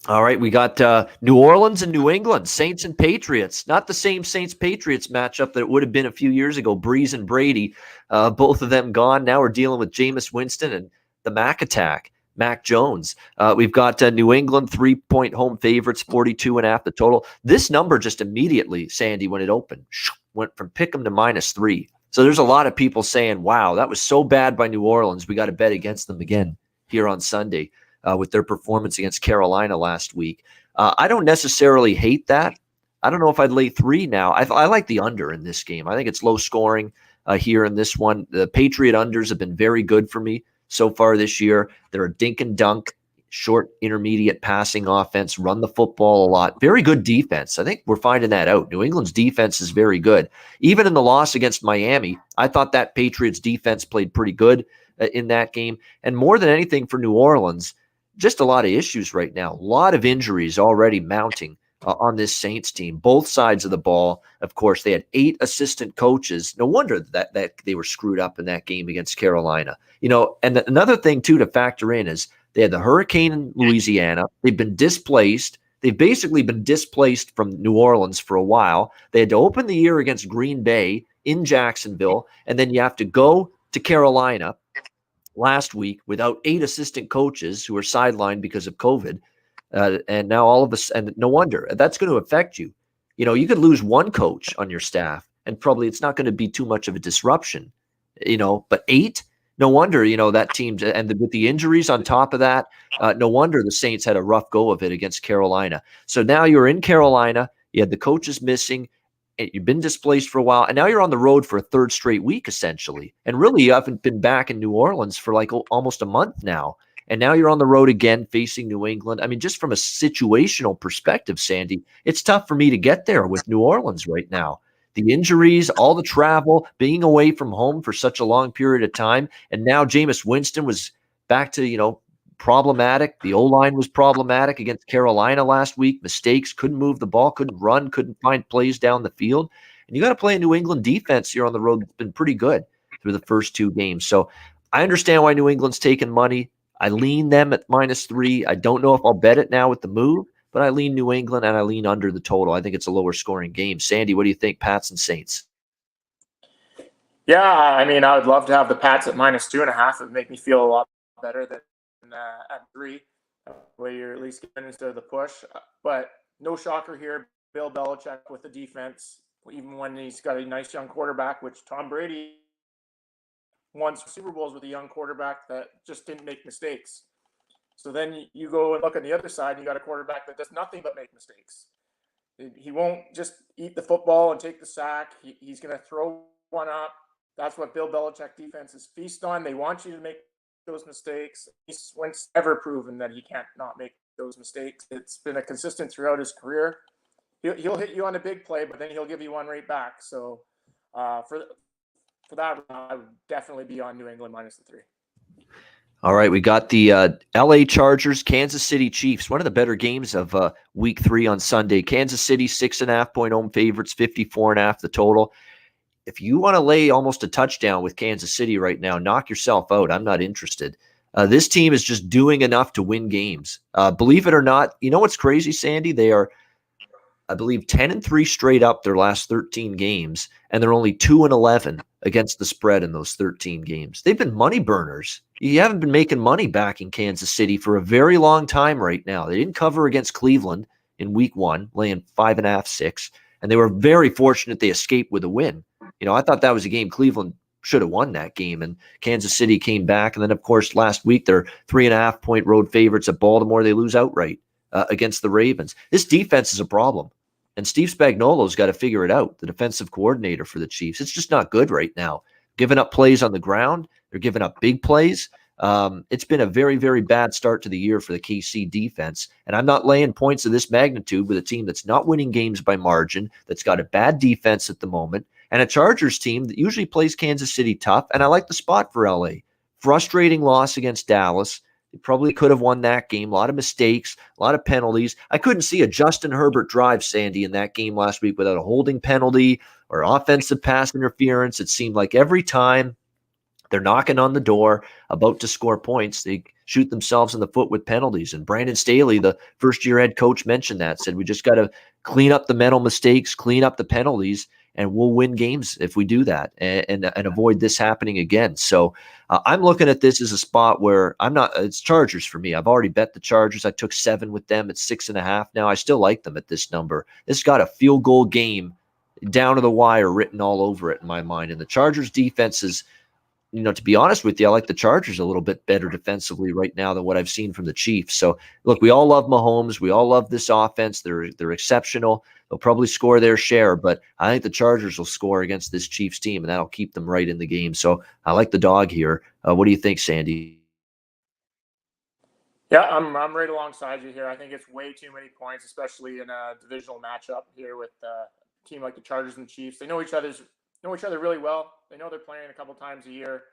All right, we got New Orleans and New England, Saints and Patriots. Not the same Saints-Patriots matchup that it would have been a few years ago. Breeze and Brady, both of them gone. Now we're dealing with Jameis Winston and the Mac attack. Mac Jones. We've got New England 3-point home favorites, 42.5 the total. This number just immediately, Sandy, when it opened, went from pick 'em to -3. So there's a lot of people saying, wow, that was so bad by New Orleans. We got to bet against them again here on Sunday with their performance against Carolina last week. I don't necessarily hate that. I don't know if I'd lay 3 now. I like the under in this game. I think it's low scoring here in this one. The Patriot unders have been very good for me so far this year. They're a dink and dunk. short, intermediate passing offense, run the football a lot. Very good defense. I think we're finding that out. New England's defense is very good. Even in the loss against Miami, I thought that Patriots defense played pretty good in that game. And more than anything for New Orleans, just a lot of issues right now. A lot of injuries already mounting on this Saints team, both sides of the ball. Of course, they had 8 assistant coaches. No wonder that they were screwed up in that game against Carolina. And another thing, too, to factor in is they had the hurricane in Louisiana. They've been displaced. They've basically been displaced from New Orleans for a while. They had to open the year against Green Bay in Jacksonville, and then you have to go to Carolina last week without 8 assistant coaches who are sidelined because of COVID. And now all of us, and no wonder that's going to affect you. You could lose one coach on your staff and probably it's not going to be too much of a disruption, but 8, no wonder, that team, and with the injuries on top of that, no wonder the Saints had a rough go of it against Carolina. So now you're in Carolina, you had the coaches missing, and you've been displaced for a while, and now you're on the road for a 3rd straight week, essentially. And really, you haven't been back in New Orleans for like almost a month now. And now you're on the road again facing New England. I mean, just from a situational perspective, Sandy, it's tough for me to get there with New Orleans right now. The injuries, all the travel, being away from home for such a long period of time. And now Jameis Winston was back to, problematic. The O-line was problematic against Carolina last week. Mistakes, couldn't move the ball, couldn't run, couldn't find plays down the field. And you got to play a New England defense here on the road that's been pretty good through the first 2 games. So I understand why New England's taking money. I lean them at -3. I don't know if I'll bet it now with the move, but I lean New England and I lean under the total. I think it's a lower scoring game. Sandy, what do you think, Pats and Saints? Yeah, I mean, I would love to have the Pats at -2.5. It would make me feel a lot better than at 3, where you're at least getting into the push. But no shocker here, Bill Belichick with the defense, even when he's got a nice young quarterback, which Tom Brady won Super Bowls with a young quarterback that just didn't make mistakes. So then you go and look on the other side, and you got a quarterback that does nothing but make mistakes. He won't just eat the football and take the sack. He's going to throw one up. That's what Bill Belichick defenses feast on. They want you to make those mistakes. He's ever proven that he can't not make those mistakes. It's been a consistent throughout his career. He'll hit you on a big play, but then he'll give you one right back. So for that, I would definitely be on New England -3. All right, we got the LA Chargers, Kansas City Chiefs, one of the better games of week 3 on Sunday. Kansas City, 6.5-point home favorites, 54.5 the total. If you want to lay almost a touchdown with Kansas City right now, knock yourself out. I'm not interested. This team is just doing enough to win games. Believe it or not, you know what's crazy, Sandy? They are, I believe, 10-3 straight up their last 13 games, and they're only 2-11 against the spread in those 13 games. They've been money burners. You haven't been making money back in Kansas City for a very long time right now. They didn't cover against Cleveland in week 1, laying 5.5, 6, and they were very fortunate they escaped with a win. I thought that was a game Cleveland should have won that game, and Kansas City came back. And then, of course, last week they're 3.5-point road favorites at Baltimore. They lose outright against the Ravens. This defense is a problem. And Steve Spagnuolo's got to figure it out, the defensive coordinator for the Chiefs. It's just not good right now. Giving up plays on the ground. They're giving up big plays. It's been a very, very bad start to the year for the KC defense. And I'm not laying points of this magnitude with a team that's not winning games by margin, that's got a bad defense at the moment, and a Chargers team that usually plays Kansas City tough. And I like the spot for LA. Frustrating loss against Dallas. They probably could have won that game. A lot of mistakes, a lot of penalties. I couldn't see a Justin Herbert drive, Sandy, in that game last week without a holding penalty or offensive pass interference. It seemed like every time they're knocking on the door, about to score points, they shoot themselves in the foot with penalties. And Brandon Staley, the first-year head coach, mentioned that, said we just got to clean up the mental mistakes, clean up the penalties, and we'll win games if we do that and avoid this happening again. So I'm looking at this as a spot where it's Chargers for me. I've already bet the Chargers. I took 7 with them at 6.5. Now I still like them at this number. This got a field goal game down to the wire written all over it in my mind. And the Chargers defense is, to be honest with you, I like the Chargers a little bit better defensively right now than what I've seen from the Chiefs. So, look, we all love Mahomes. We all love this offense. They're exceptional. They'll probably score their share, but I think the Chargers will score against this Chiefs team, and that'll keep them right in the game. So I like the dog here. What do you think, Sandy? Yeah, I'm right alongside you here. I think it's way too many points, especially in a divisional matchup here with a team like the Chargers and the Chiefs. They know each other really well. They know they're playing a couple times a year.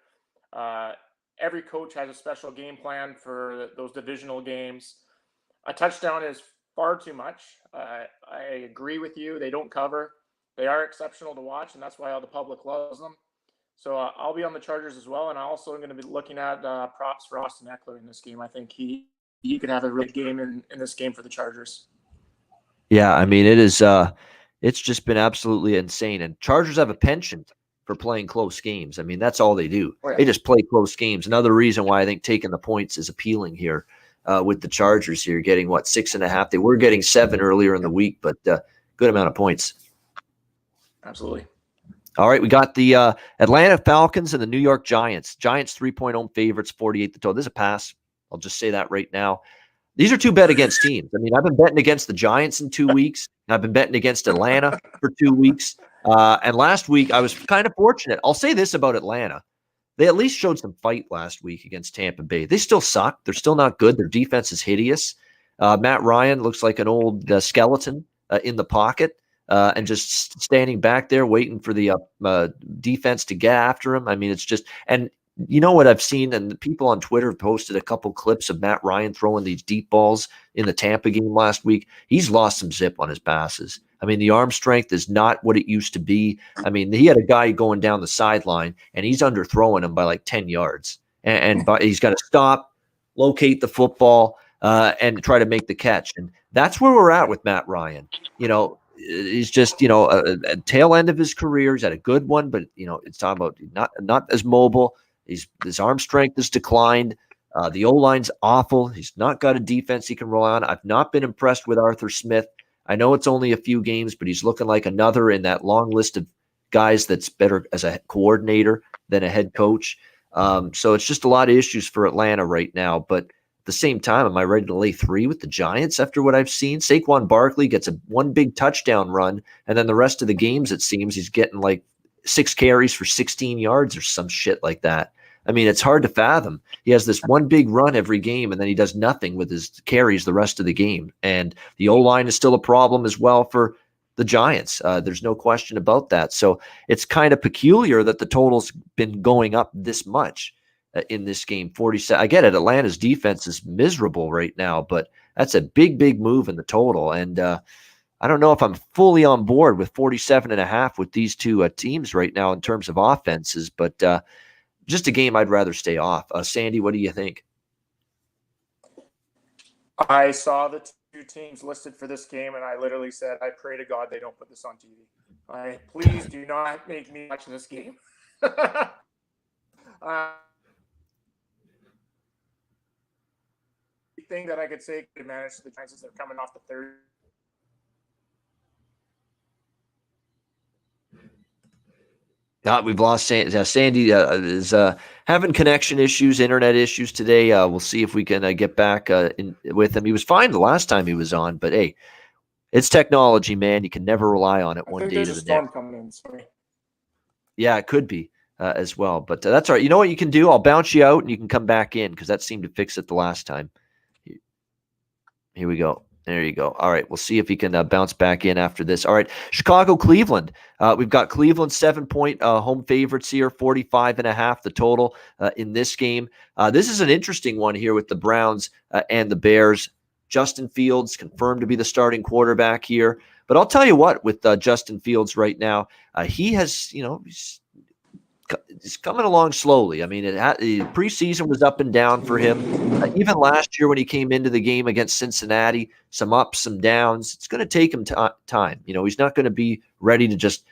Uh, every coach has a special game plan for those divisional games. A touchdown is far too much. I agree with you. They don't cover. They are exceptional to watch, and that's why all the public loves them. So I'll be on the Chargers as well, and I also am going to be looking at props for Austin Eckler in this game. I think he could have a really good game in this game for the Chargers. Yeah, I mean it's just been absolutely insane. And Chargers have a penchant for playing close games. I mean, that's all they do. Oh, yeah. They just play close games. Another reason why I think taking the points is appealing here with the Chargers here, getting 6.5. They were getting 7 earlier in the week, but good amount of points. Absolutely. All right, we got the Atlanta Falcons and the New York Giants. Giants 3-point home favorites, 48 the total. This is a pass. I'll just say that right now. These are two bet against teams. I mean, I've been betting against the Giants in 2 weeks. I've been betting against Atlanta for 2 weeks. And last week, I was kind of fortunate. I'll say this about Atlanta. They at least showed some fight last week against Tampa Bay. They still suck. They're still not good. Their defense is hideous. Matt Ryan looks like an old skeleton in the pocket. And just standing back there waiting for the defense to get after him. I mean, it's just – and you know what I've seen, and the people on Twitter have posted a couple clips of Matt Ryan throwing these deep balls in the Tampa game last week. He's lost some zip on his passes. I mean, the arm strength is not what it used to be. I mean, he had a guy going down the sideline, and he's underthrowing him by 10 yards. And he's got to stop, locate the football, and try to make the catch. And that's where we're at with Matt Ryan. He's just, a tail end of his career. He's had a good one, but, it's talking about not as mobile. His arm strength has declined. The O-line's awful. He's not got a defense he can rely on. I've not been impressed with Arthur Smith. I know it's only a few games, but he's looking like another in that long list of guys that's better as a coordinator than a head coach. So it's just a lot of issues for Atlanta right now. But at the same time, am I ready to lay 3 with the Giants after what I've seen? Saquon Barkley gets one big touchdown run, and then the rest of the games, it seems, he's getting 6 carries for 16 yards or some shit like that. I mean, it's hard to fathom. He has this one big run every game, and then he does nothing with his carries the rest of the game. And the O-line is still a problem as well for the Giants. There's no question about that. So it's kind of peculiar that the total's been going up this much in this game. 47. I get it. Atlanta's defense is miserable right now, but that's a big, big move in the total. And I don't know if I'm fully on board with 47.5 with these two teams right now in terms of offenses, but just a game I'd rather stay off. Sandy, what do you think? I saw the 2 teams listed for this game, and I literally said, I pray to God they don't put this on TV. Please do not make me watch this game. Thing that I could say could manage the Giants is they're coming off the third. We've lost Sandy. Sandy is having connection issues, internet issues today. We'll see if we can get back with him. He was fine the last time he was on, but hey, it's technology, man. You can never rely on it one day to the next. Coming in. Sorry. Yeah, it could be as well, but that's all right. You know what you can do? I'll bounce you out, and you can come back in because that seemed to fix it the last time. Here we go. There you go. All right. We'll see if he can bounce back in after this. All right. Chicago, Cleveland. We've got Cleveland 7-point home favorites here, 45.5 the total in this game. This is an interesting one here with the Browns and the Bears. Justin Fields confirmed to be the starting quarterback here. But I'll tell you what, with Justin Fields right now, he has, he's coming along slowly. I mean, the preseason was up and down for him. Even last year when he came into the game against Cincinnati, some ups, some downs. It's going to take him time. He's not going to be ready to just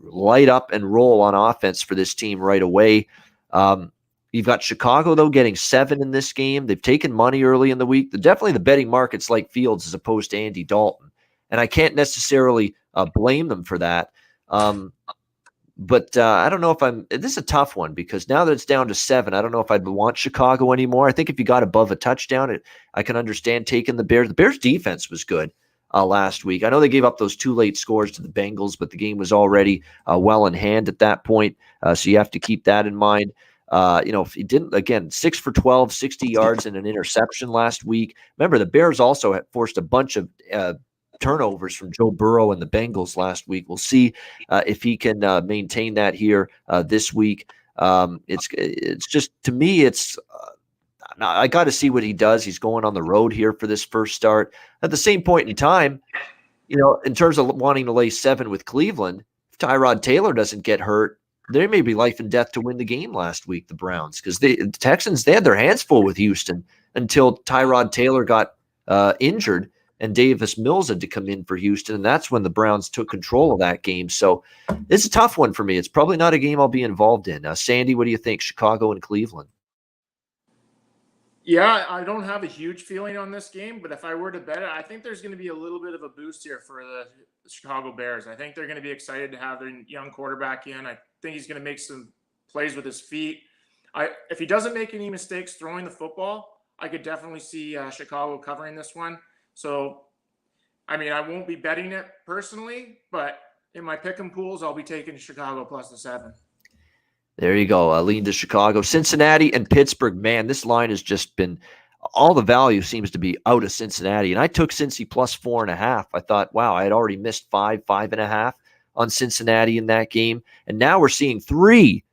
light up and roll on offense for this team right away. You've got Chicago, though, getting 7 in this game. They've taken money early in the week. Definitely the betting markets like Fields as opposed to Andy Dalton. And I can't necessarily blame them for that. But I don't know if this is a tough one because now that it's down to 7, I don't know if I'd want Chicago anymore. I think if you got above a touchdown, I can understand taking the Bears. The Bears defense was good last week. I know they gave up those 2 late scores to the Bengals, but the game was already well in hand at that point. So you have to keep that in mind. If he didn't, again, 6 for 12, 60 yards and an interception last week. Remember, the Bears also had forced a bunch of turnovers from Joe Burrow and the Bengals last week. We'll see if he can maintain that here this week. It's just, to me, I got to see what he does. He's going on the road here for this first start. At the same point in time, in terms of wanting to lay 7 with Cleveland, if Tyrod Taylor doesn't get hurt, there may be life and death to win the game last week, the Browns, because the Texans, they had their hands full with Houston until Tyrod Taylor got injured and Davis Mills had to come in for Houston, and that's when the Browns took control of that game. So it's a tough one for me. It's probably not a game I'll be involved in. Sandy, what do you think, Chicago and Cleveland? Yeah, I don't have a huge feeling on this game, but if I were to bet it, I think there's going to be a little bit of a boost here for the Chicago Bears. I think they're going to be excited to have their young quarterback in. I think he's going to make some plays with his feet. If he doesn't make any mistakes throwing the football, I could definitely see Chicago covering this one. So, I won't be betting it personally, but in my pick 'em pools, I'll be taking Chicago plus the 7. There you go. Lean to Chicago. Cincinnati and Pittsburgh. Man, this line has just been – all the value seems to be out of Cincinnati. And I took Cincy plus 4.5. I thought, wow, I had already missed 5.5 on Cincinnati in that game. And now we're seeing 3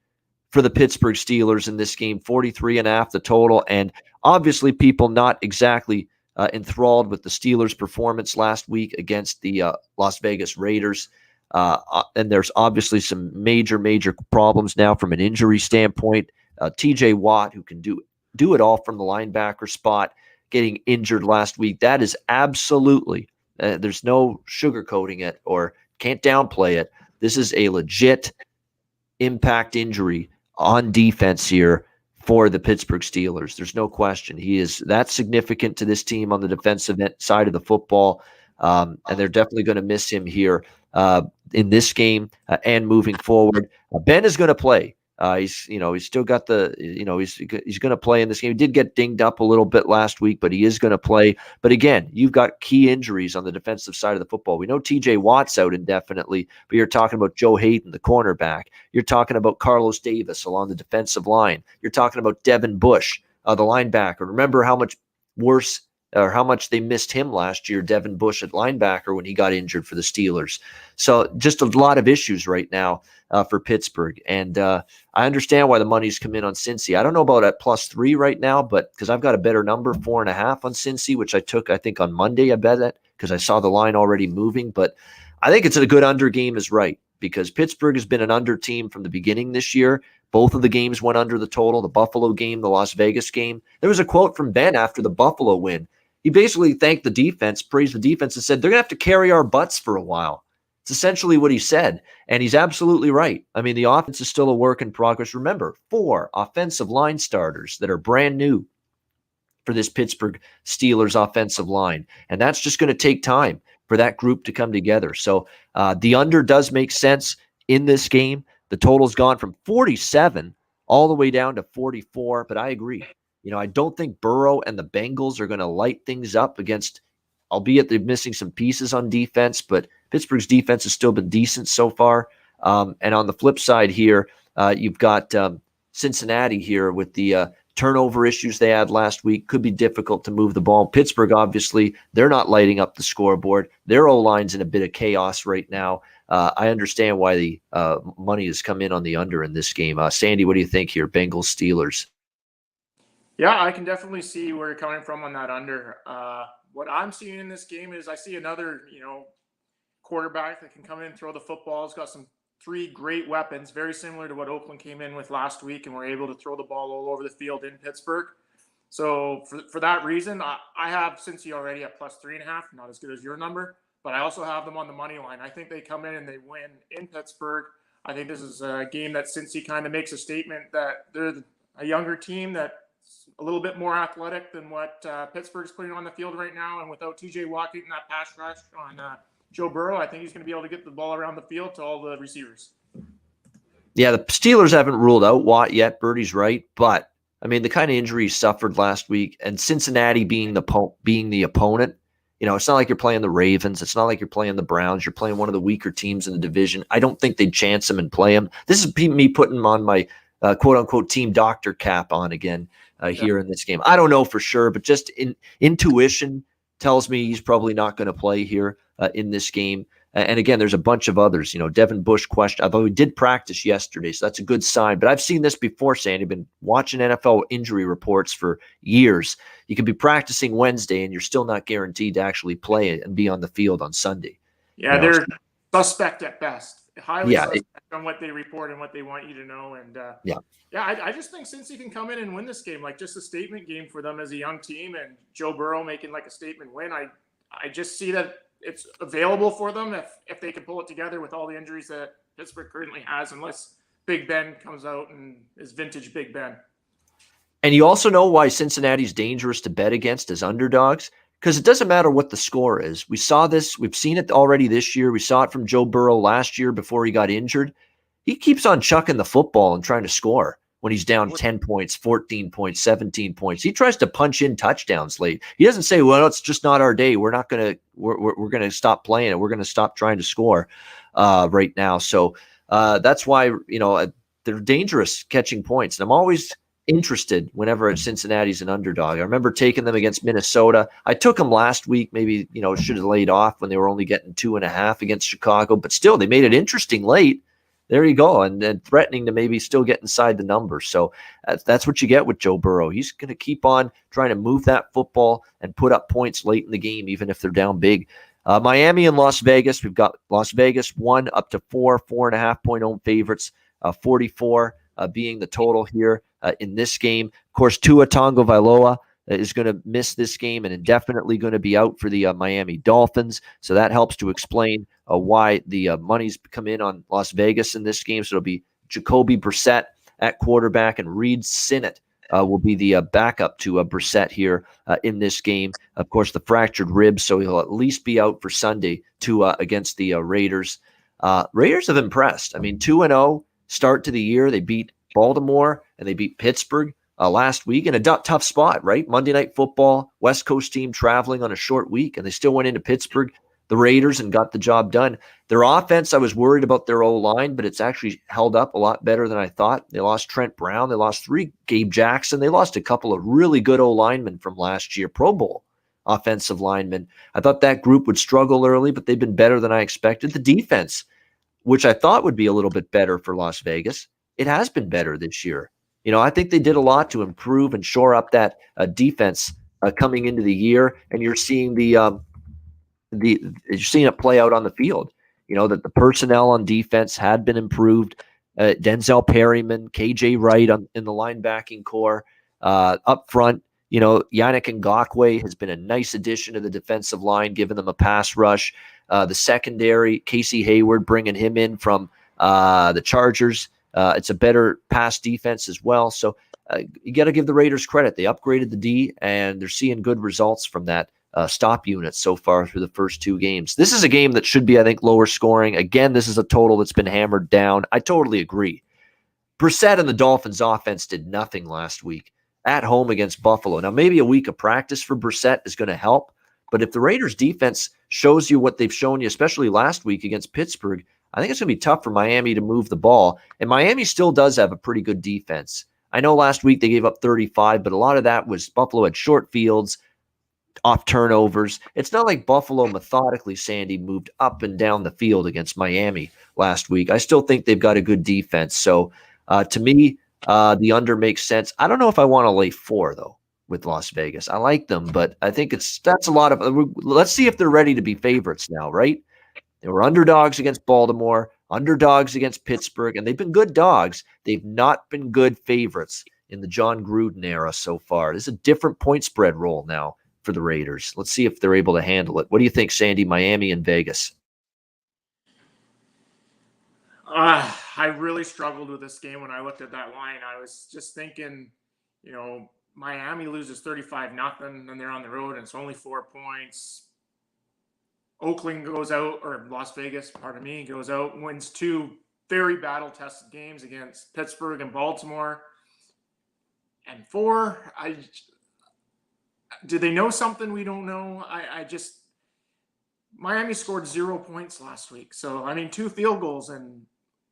for the Pittsburgh Steelers in this game, 43.5 the total. And obviously people not exactly enthralled with the Steelers' performance last week against the Las Vegas Raiders. And there's obviously some major problems now from an injury standpoint. TJ Watt, who can do it all from the linebacker spot, getting injured last week. That is absolutely, there's no sugarcoating it or can't downplay it. This is a legit impact injury on defense here for the Pittsburgh Steelers. There's no question. He is that significant to this team on the defensive side of the football. And they're definitely going to miss him here in this game and moving forward. Ben is going to play. He's still got he's going to play in this game. He did get dinged up a little bit last week, but he is going to play. But again, you've got key injuries on the defensive side of the football. We know TJ Watt's out indefinitely, but you're talking about Joe Hayden, the cornerback. You're talking about Carlos Davis along the defensive line. You're talking about Devin Bush, the linebacker. Remember how much worse or how much they missed him last year, Devin Bush at linebacker, when he got injured for the Steelers. So just a lot of issues right now for Pittsburgh. And I understand why the money's come in on Cincy. I don't know about at +3 right now, but because I've got a better number, 4.5 on Cincy, which I took, I think, on Monday. I bet it because I saw the line already moving. But I think it's a good under game is right, because Pittsburgh has been an under team from the beginning this year. Both of the games went under the total, the Buffalo game, the Las Vegas game. There was a quote from Ben after the Buffalo win. He basically thanked the defense, praised the defense, and said, they're going to have to carry our butts for a while. It's essentially what he said, and he's absolutely right. The offense is still a work in progress. Remember, 4 offensive line starters that are brand new for this Pittsburgh Steelers offensive line, and that's just going to take time for that group to come together. So the under does make sense in this game. The total's gone from 47 all the way down to 44, but I agree. I don't think Burrow and the Bengals are going to light things up against, albeit they're missing some pieces on defense, but Pittsburgh's defense has still been decent so far. And on the flip side here, you've got Cincinnati here with the turnover issues they had last week. Could be difficult to move the ball. Pittsburgh, obviously, they're not lighting up the scoreboard. Their O-line's in a bit of chaos right now. I understand why the money has come in on the under in this game. Sandy, what do you think here? Bengals, Steelers. Yeah, I can definitely see where you're coming from on that under. What I'm seeing in this game is I see another, quarterback that can come in and throw the football. He's got some 3 great weapons, very similar to what Oakland came in with last week, and were able to throw the ball all over the field in Pittsburgh. So for that reason, I have Cincy already at +3.5, not as good as your number, but I also have them on the money line. I think they come in and they win in Pittsburgh. I think this is a game that Cincy kind of makes a statement that they're a younger team that's a little bit more athletic than what Pittsburgh's putting on the field right now. And without TJ Watt getting that pass rush on Joe Burrow, I think he's going to be able to get the ball around the field to all the receivers. Yeah, the Steelers haven't ruled out Watt yet. Birdie's right. But, the kind of injuries suffered last week, and Cincinnati being the opponent, it's not like you're playing the Ravens. It's not like you're playing the Browns. You're playing one of the weaker teams in the division. I don't think they'd chance them and play them. This is me putting them on my quote unquote team doctor cap on again here in this game. I don't know for sure, but just intuition tells me he's probably not going to play here in this game. And again, there's a bunch of others. Devin Bush question, although he did practice yesterday, so that's a good sign. But I've seen this before, Sandy. I've been watching NFL injury reports for years. You could be practicing Wednesday, and you're still not guaranteed to actually play and be on the field on Sunday. Yeah, they're suspect at best. Highly suspect on what they report and what they want you to know. And I just think Cincy can come in and win this game, like just a statement game for them as a young team, and Joe Burrow making like a statement win. I just see that it's available for them if they can pull it together with all the injuries that Pittsburgh currently has, unless Big Ben comes out and is vintage Big Ben. And you also know why Cincinnati's dangerous to bet against as underdogs, because it doesn't matter what the score is. We saw this. We've seen it already this year. We saw it from Joe Burrow last year before he got injured. He keeps on chucking the football and trying to score when he's down 10 points, 14 points, 17 points. He tries to punch in touchdowns late. He doesn't say, well, it's just not our day. We're not going to, we're going to stop playing it. We're going to stop trying to score right now. So that's why, they're dangerous catching points. And I'm always interested whenever Cincinnati's an underdog. I remember taking them against Minnesota. I took them last week, maybe, should have laid off when they were only getting 2.5 against Chicago, but still they made it interesting late. There you go. And then threatening to maybe still get inside the numbers. So that's what you get with Joe Burrow. He's going to keep on trying to move that football and put up points late in the game, even if they're down big. Miami and Las Vegas. We've got Las Vegas 1 up to 4.5 point home favorites, 44 being the total here in this game. Of course, Tua Tagovailoa is going to miss this game and indefinitely going to be out for the Miami Dolphins. So that helps to explain why the money's come in on Las Vegas in this game. So it'll be Jacoby Brissett at quarterback, and Reed Sinnett will be the backup to Brissett here in this game. Of course, the fractured ribs, so he'll at least be out for Sunday against the Raiders. Raiders have impressed. I mean, 2-0 start to the year. They beat Baltimore and they beat Pittsburgh last week in a tough spot, right? Monday Night Football, West Coast team traveling on a short week, and they still went into Pittsburgh, the Raiders, and got the job done. Their offense, I was worried about their O-line, but it's actually held up a lot better than I thought. They lost Trent Brown. They lost 3 Gabe Jackson. They lost a couple of really good O-linemen from last year, Pro Bowl offensive linemen. I thought that group would struggle early, but they've been better than I expected. The defense, which I thought would be a little bit better for Las Vegas, it has been better this year. I think they did a lot to improve and shore up that defense coming into the year, and you're seeing you're seeing it play out on the field. That the personnel on defense had been improved. Denzel Perryman, KJ Wright in the linebacking core, up front. Yannick Ngakoue has been a nice addition to the defensive line, giving them a pass rush. The secondary, Casey Hayward, bringing him in from the Chargers. It's a better pass defense as well. So you got to give the Raiders credit. They upgraded the D, and they're seeing good results from that stop unit so far through the first 2 games. This is a game that should be, I think, lower scoring. Again, this is a total that's been hammered down. I totally agree. Brissett and the Dolphins offense did nothing last week at home against Buffalo. Now, maybe a week of practice for Brissett is going to help, but if the Raiders defense shows you what they've shown you, especially last week against Pittsburgh, I think it's going to be tough for Miami to move the ball. And Miami still does have a pretty good defense. I know last week they gave up 35, but a lot of that was Buffalo had short fields, off turnovers. It's not like Buffalo methodically, Sandy, moved up and down the field against Miami last week. I still think they've got a good defense. So to me, the under makes sense. I don't know if I want to lay 4, though, with Las Vegas. I like them, but I think that's a lot of – let's see if they're ready to be favorites now, right? They were underdogs against Baltimore, underdogs against Pittsburgh, and they've been good dogs. They've not been good favorites in the John Gruden era so far. This is a different point spread role now for the Raiders. Let's see if they're able to handle it. What do you think, Sandy, Miami and Vegas? I really struggled with this game when I looked at that line. I was just thinking, Miami loses 35-0, and they're on the road, and it's only 4 points. Oakland goes out, or Las Vegas, goes out and wins 2 very battle-tested games against Pittsburgh and Baltimore. And 4, do they know something we don't know? Miami scored 0 points last week. So, 2 field goals, and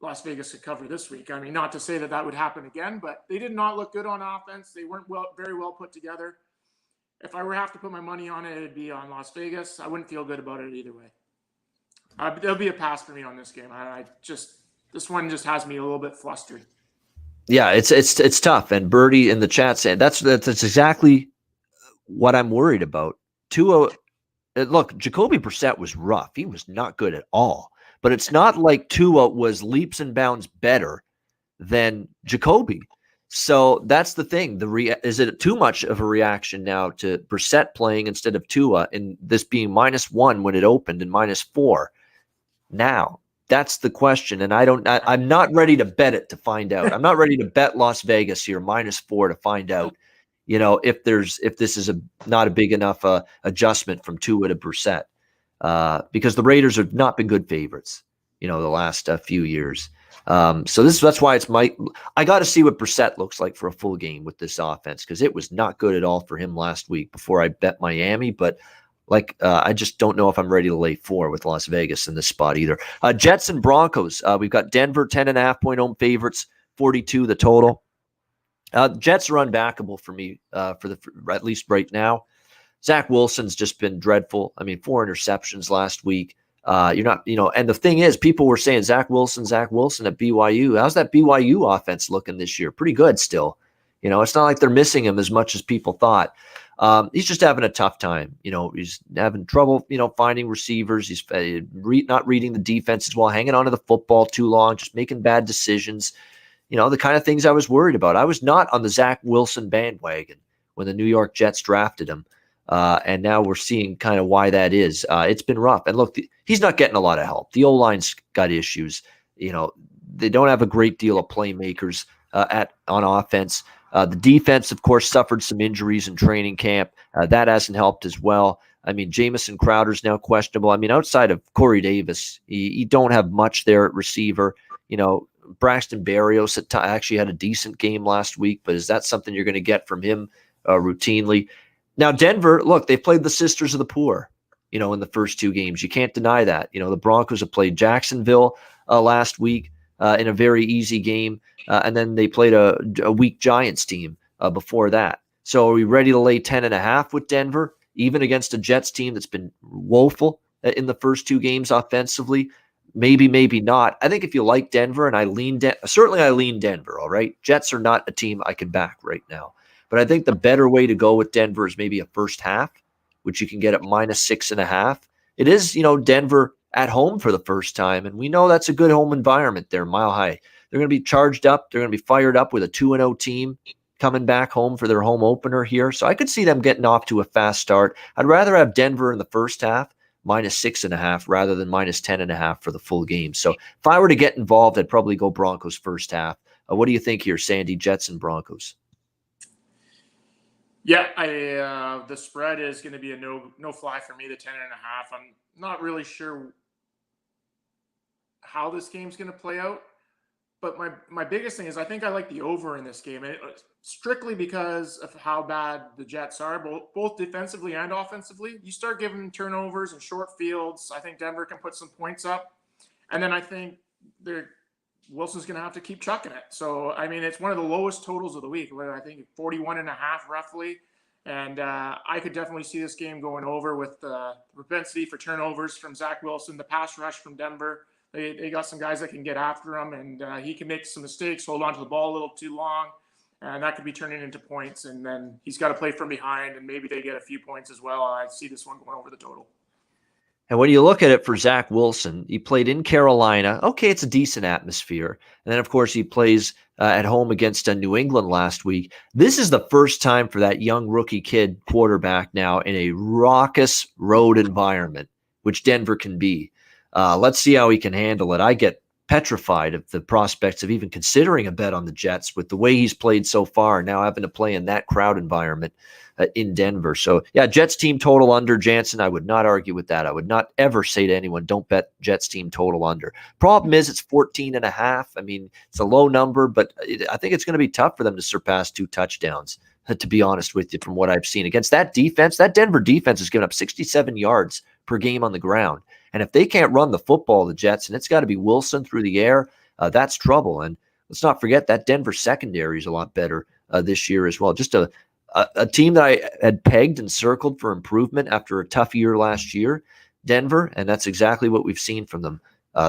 Las Vegas could cover this week. I mean, not to say that would happen again, but they did not look good on offense. They weren't very well put together. If I were to have to put my money on it, it'd be on Las Vegas. I wouldn't feel good about it either way. There'll be a pass for me on this game. This one just has me a little bit flustered. Yeah, it's tough. And Birdie in the chat saying that's exactly what I'm worried about. Look, Jacoby Brissett was rough. He was not good at all. But it's not like Tua was leaps and bounds better than Jacoby. So that's the thing. Is it too much of a reaction now to Brissett playing instead of Tua, and this being -1 when it opened and -4 now? That's the question, and I'm not ready to bet it to find out. I'm not ready to bet Las Vegas here -4 to find out, if this is not a big enough adjustment from Tua to Brissett, because the Raiders have not been good favorites, the last few years. So that's why I got to see what Brissett looks like for a full game with this offense, because it was not good at all for him last week before I bet Miami, but. I just don't know if I'm ready to lay 4 with Las Vegas in this spot either. Jets and Broncos. We've got Denver 10.5-point home favorites, 42 the total. Jets are unbackable for me for at least right now. Zach Wilson's just been dreadful. I mean, 4 interceptions last week. You're not, and the thing is, people were saying Zach Wilson at BYU. How's that BYU offense looking this year? Pretty good still. It's not like they're missing him as much as people thought. He's just having a tough time. He's having trouble, finding receivers. He's not reading the defense as well, hanging onto the football too long, just making bad decisions. The kind of things I was worried about. I was not on the Zach Wilson bandwagon when the New York Jets drafted him. And now we're seeing kind of why that is. It's been rough. And look, he's not getting a lot of help. The O-line's got issues. They don't have a great deal of playmakers on offense. The defense, of course, suffered some injuries in training camp. That hasn't helped as well. I mean, Jamison Crowder's now questionable. I mean, outside of Corey Davis, you don't have much there at receiver. Braxton Berrios actually had a decent game last week, but is that something you're going to get from him routinely? Now, Denver, look, they played the Sisters of the Poor, in the first 2 games. You can't deny that. The Broncos have played Jacksonville last week in a very easy game. And then they played a weak Giants team before that. So are we ready to lay 10.5 with Denver, even against a Jets team that's been woeful in the first 2 games offensively? Maybe, maybe not. I think if you like Denver, and I lean Denver, all right? Jets are not a team I can back right now. But I think the better way to go with Denver is maybe a first half, which you can get at -6.5. It is, Denver at home for the first time, and we know that's a good home environment there, Mile High. They're going to be charged up. They're going to be fired up with a 2-0 team coming back home for their home opener here. So I could see them getting off to a fast start. I'd rather have Denver in the first half, -6.5, rather than -10.5 for the full game. So if I were to get involved, I'd probably go Broncos first half. What do you think here, Sandy, Jets and Broncos? Yeah, the spread is going to be a no fly for me, the 10.5. I'm not really sure how this game's going to play out. But my biggest thing is I think I like the over in this game, strictly because of how bad the Jets are, both defensively and offensively. You start giving them turnovers and short fields, I think Denver can put some points up. And then I think Wilson's going to have to keep chucking it. So, I mean, it's one of the lowest totals of the week, where I think 41.5 roughly. And I could definitely see this game going over with the propensity for turnovers from Zach Wilson, the pass rush from Denver. They got some guys that can get after him, and he can make some mistakes, hold on to the ball a little too long, and that could be turning into points. And then he's got to play from behind, and maybe they get a few points as well. I see this one going over the total. And when you look at it for Zach Wilson, he played in Carolina. Okay, it's a decent atmosphere. And then, of course, he plays at home against New England last week. This is the first time for that young rookie kid quarterback now in a raucous road environment, which Denver can be. Let's see how he can handle it. I get petrified of the prospects of even considering a bet on the Jets with the way he's played so far, now having to play in that crowd environment in Denver. So, yeah, Jets team total under, Jansen. I would not argue with that. I would not ever say to anyone, don't bet Jets team total under. Problem is it's 14.5. I mean, it's a low number, but I think it's going to be tough for them to surpass 2 touchdowns, to be honest with you, from what I've seen. Against that defense, that Denver defense has given up 67 yards per game on the ground. And if they can't run the football, the Jets, and it's got to be Wilson through the air, that's trouble. And let's not forget that Denver secondary is a lot better this year as well. Just a team that I had pegged and circled for improvement after a tough year last year, Denver, and that's exactly what we've seen from them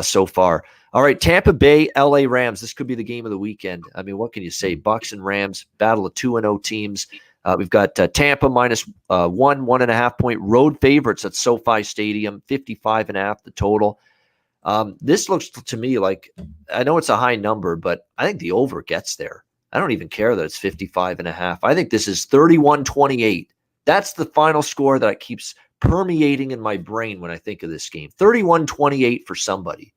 so far. All right, Tampa Bay, LA Rams. This could be the game of the weekend. I mean, what can you say? Bucs and Rams, battle of 2-0 teams. We've got Tampa minus 1.5 point road favorites at SoFi Stadium, 55.5 the total. This looks to me like, I know it's a high number, but I think the over gets there. I don't even care that it's 55.5. I think this is 31-28. That's the final score that keeps permeating in my brain when I think of this game. 31-28 for somebody.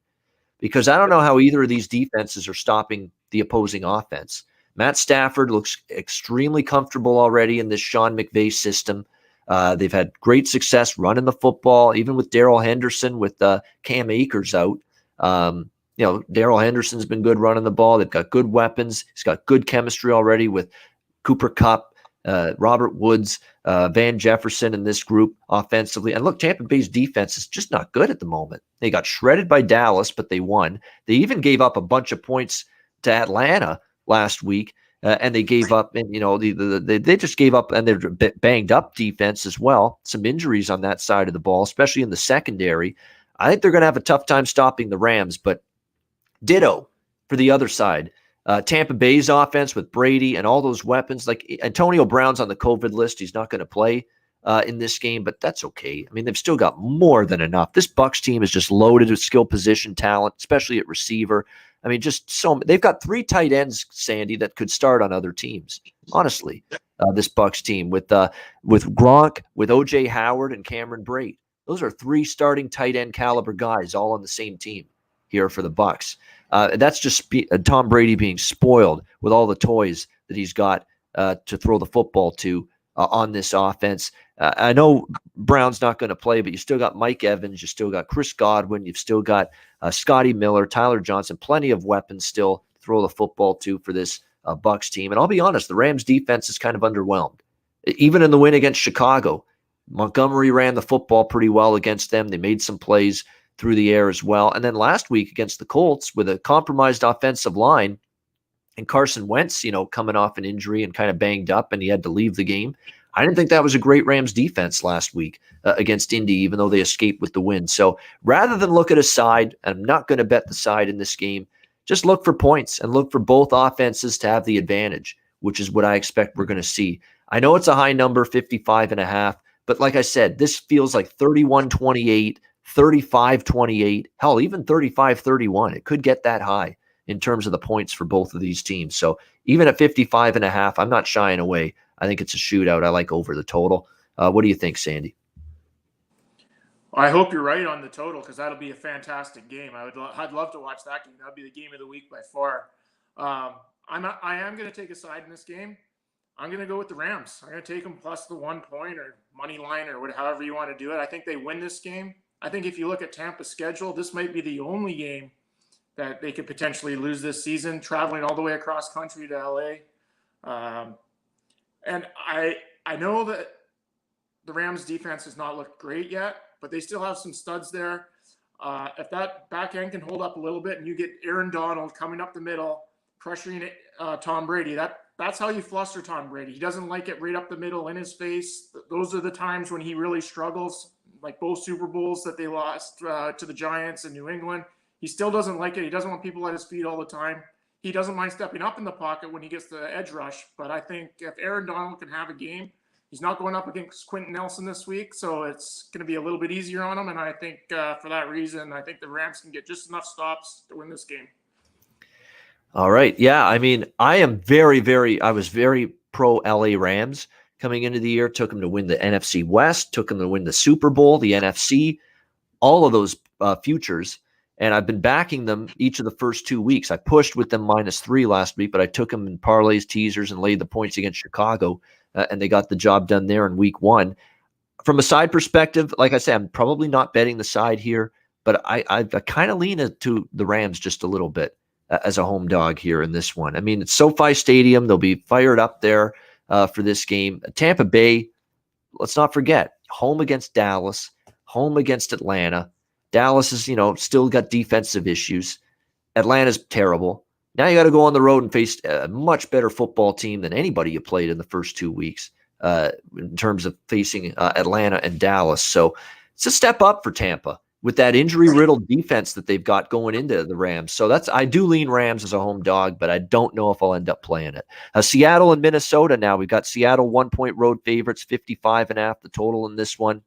Because I don't know how either of these defenses are stopping the opposing offense. Matt Stafford looks extremely comfortable already in this Sean McVay system. They've had great success running the football, even with Darrell Henderson, with Cam Akers out. Darrell Henderson's been good running the ball. They've got good weapons. He's got good chemistry already with Cooper Kupp, Robert Woods, Van Jefferson in this group offensively. And look, Tampa Bay's defense is just not good at the moment. They got shredded by Dallas, but they won. They even gave up a bunch of points to Atlanta last week, and they gave up. And they just gave up, and they're a bit banged up defense as well. Some injuries on that side of the ball, especially in the secondary. I think they're going to have a tough time stopping the Rams, but ditto for the other side. Tampa Bay's offense with Brady and all those weapons, like Antonio Brown's on the COVID list. He's not going to play in this game, but that's okay. I mean, they've still got more than enough. This Bucs team is just loaded with skill position talent, especially at receiver. I mean, they've got 3 tight ends, Sandy, that could start on other teams. Honestly, this Bucs team with Gronk, with OJ Howard, and Cameron Brate. Those are 3 starting tight end caliber guys all on the same team here for the Bucs. That's just Tom Brady being spoiled with all the toys that he's got to throw the football to on this offense. I know Brown's not going to play, but you still got Mike Evans. You still got Chris Godwin. You've still got Scotty Miller, Tyler Johnson, plenty of weapons still to throw the football to for this Bucs team. And I'll be honest, the Rams defense is kind of underwhelmed. Even in the win against Chicago, Montgomery ran the football pretty well against them. They made some plays through the air as well. And then last week against the Colts with a compromised offensive line and Carson Wentz, coming off an injury and kind of banged up and he had to leave the game. I didn't think that was a great Rams defense last week against Indy, even though they escaped with the win. So rather than look at a side, I'm not going to bet the side in this game, just look for points and look for both offenses to have the advantage, which is what I expect we're going to see. I know it's a high number, 55.5, but like I said, this feels like 31-28, 35-28, hell, even 35-31. It could get that high in terms of the points for both of these teams. So even at 55.5, I'm not shying away. I think it's a shootout. I like over the total. What do you think, Sandy? I hope you're right on the total because that'll be a fantastic game. I'd love to watch that game. That'll be the game of the week by far. I am going to take a side in this game. I'm going to go with the Rams. I'm going to take them plus the 1 point or money line or however you want to do it. I think they win this game. I think if you look at Tampa's schedule, this might be the only game that they could potentially lose this season, traveling all the way across country to LA. And I know that the Rams defense has not looked great yet, but they still have some studs there. If that back end can hold up a little bit and you get Aaron Donald coming up the middle, pressuring Tom Brady, that's how you fluster Tom Brady. He doesn't like it right up the middle in his face. Those are the times when he really struggles, like both Super Bowls that they lost to the Giants in New England. He still doesn't like it. He doesn't want people at his feet all the time. He doesn't mind stepping up in the pocket when he gets the edge rush. But I think if Aaron Donald can have a game, he's not going up against Quentin Nelson this week, so it's going to be a little bit easier on him. And I think for that reason, I think the Rams can get just enough stops to win this game. All right. Yeah, I mean, I was very pro LA Rams coming into the year. Took them to win the NFC West, took them to win the Super Bowl, the NFC, all of those futures. And I've been backing them each of the first 2 weeks. I pushed with them -3 last week, but I took them in parlays, teasers, and laid the points against Chicago, and they got the job done there in week 1. From a side perspective, like I said, I'm probably not betting the side here, but I kind of lean to the Rams just a little bit as a home dog here in this one. I mean, it's SoFi Stadium. They'll be fired up there for this game. Tampa Bay, let's not forget, home against Dallas, home against Atlanta. Dallas is, still got defensive issues. Atlanta's terrible. Now you got to go on the road and face a much better football team than anybody you played in the first 2 weeks in terms of facing Atlanta and Dallas. So it's a step up for Tampa with that injury-riddled defense that they've got going into the Rams. So I do lean Rams as a home dog, but I don't know if I'll end up playing it. Seattle and Minnesota now. We've got Seattle 1-point road favorites, 55.5 the total in this one.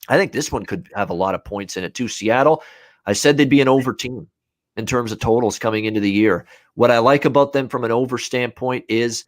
I think this one could have a lot of points in it too. Seattle, I said they'd be an over team in terms of totals coming into the year. What I like about them from an over standpoint is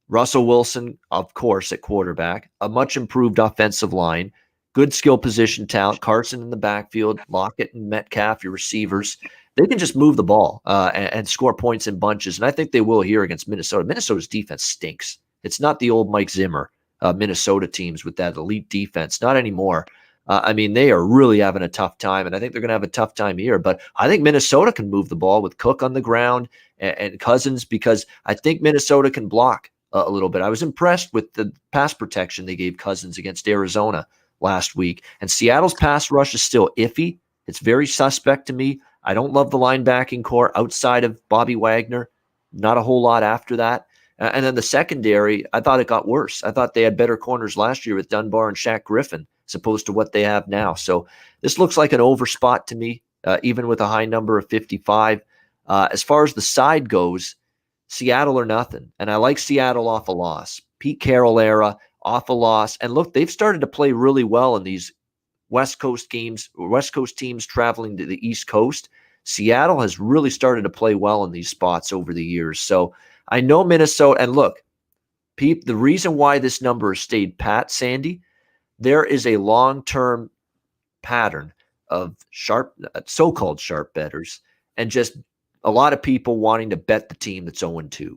Russell Wilson, of course, at quarterback, a much improved offensive line, good skill position talent, Carson in the backfield, Lockett and Metcalf, your receivers. They can just move the ball and score points in bunches, and I think they will here against Minnesota. Minnesota's defense stinks. It's not the old Mike Zimmer Minnesota teams with that elite defense. Not anymore. I mean, they are really having a tough time, and I think they're going to have a tough time here. But I think Minnesota can move the ball with Cook on the ground and Cousins, because I think Minnesota can block a little bit. I was impressed with the pass protection they gave Cousins against Arizona last week. And Seattle's pass rush is still iffy. It's very suspect to me. I don't love the linebacking core outside of Bobby Wagner. Not a whole lot after that. And then the secondary, I thought it got worse. I thought they had better corners last year with Dunbar and Shaq Griffin as opposed to what they have now. So this looks like an over spot to me, even with a high number of 55. As far as the side goes, Seattle or nothing. And I like Seattle off a loss. Pete Carroll era, off a loss. And look, they've started to play really well in these West Coast games, West Coast teams traveling to the East Coast. Seattle has really started to play well in these spots over the years. So I know Minnesota, and look, Pete, the reason why this number has stayed pat, Sandy, there is a long-term pattern of so-called sharp bettors and just a lot of people wanting to bet the team that's 0-2,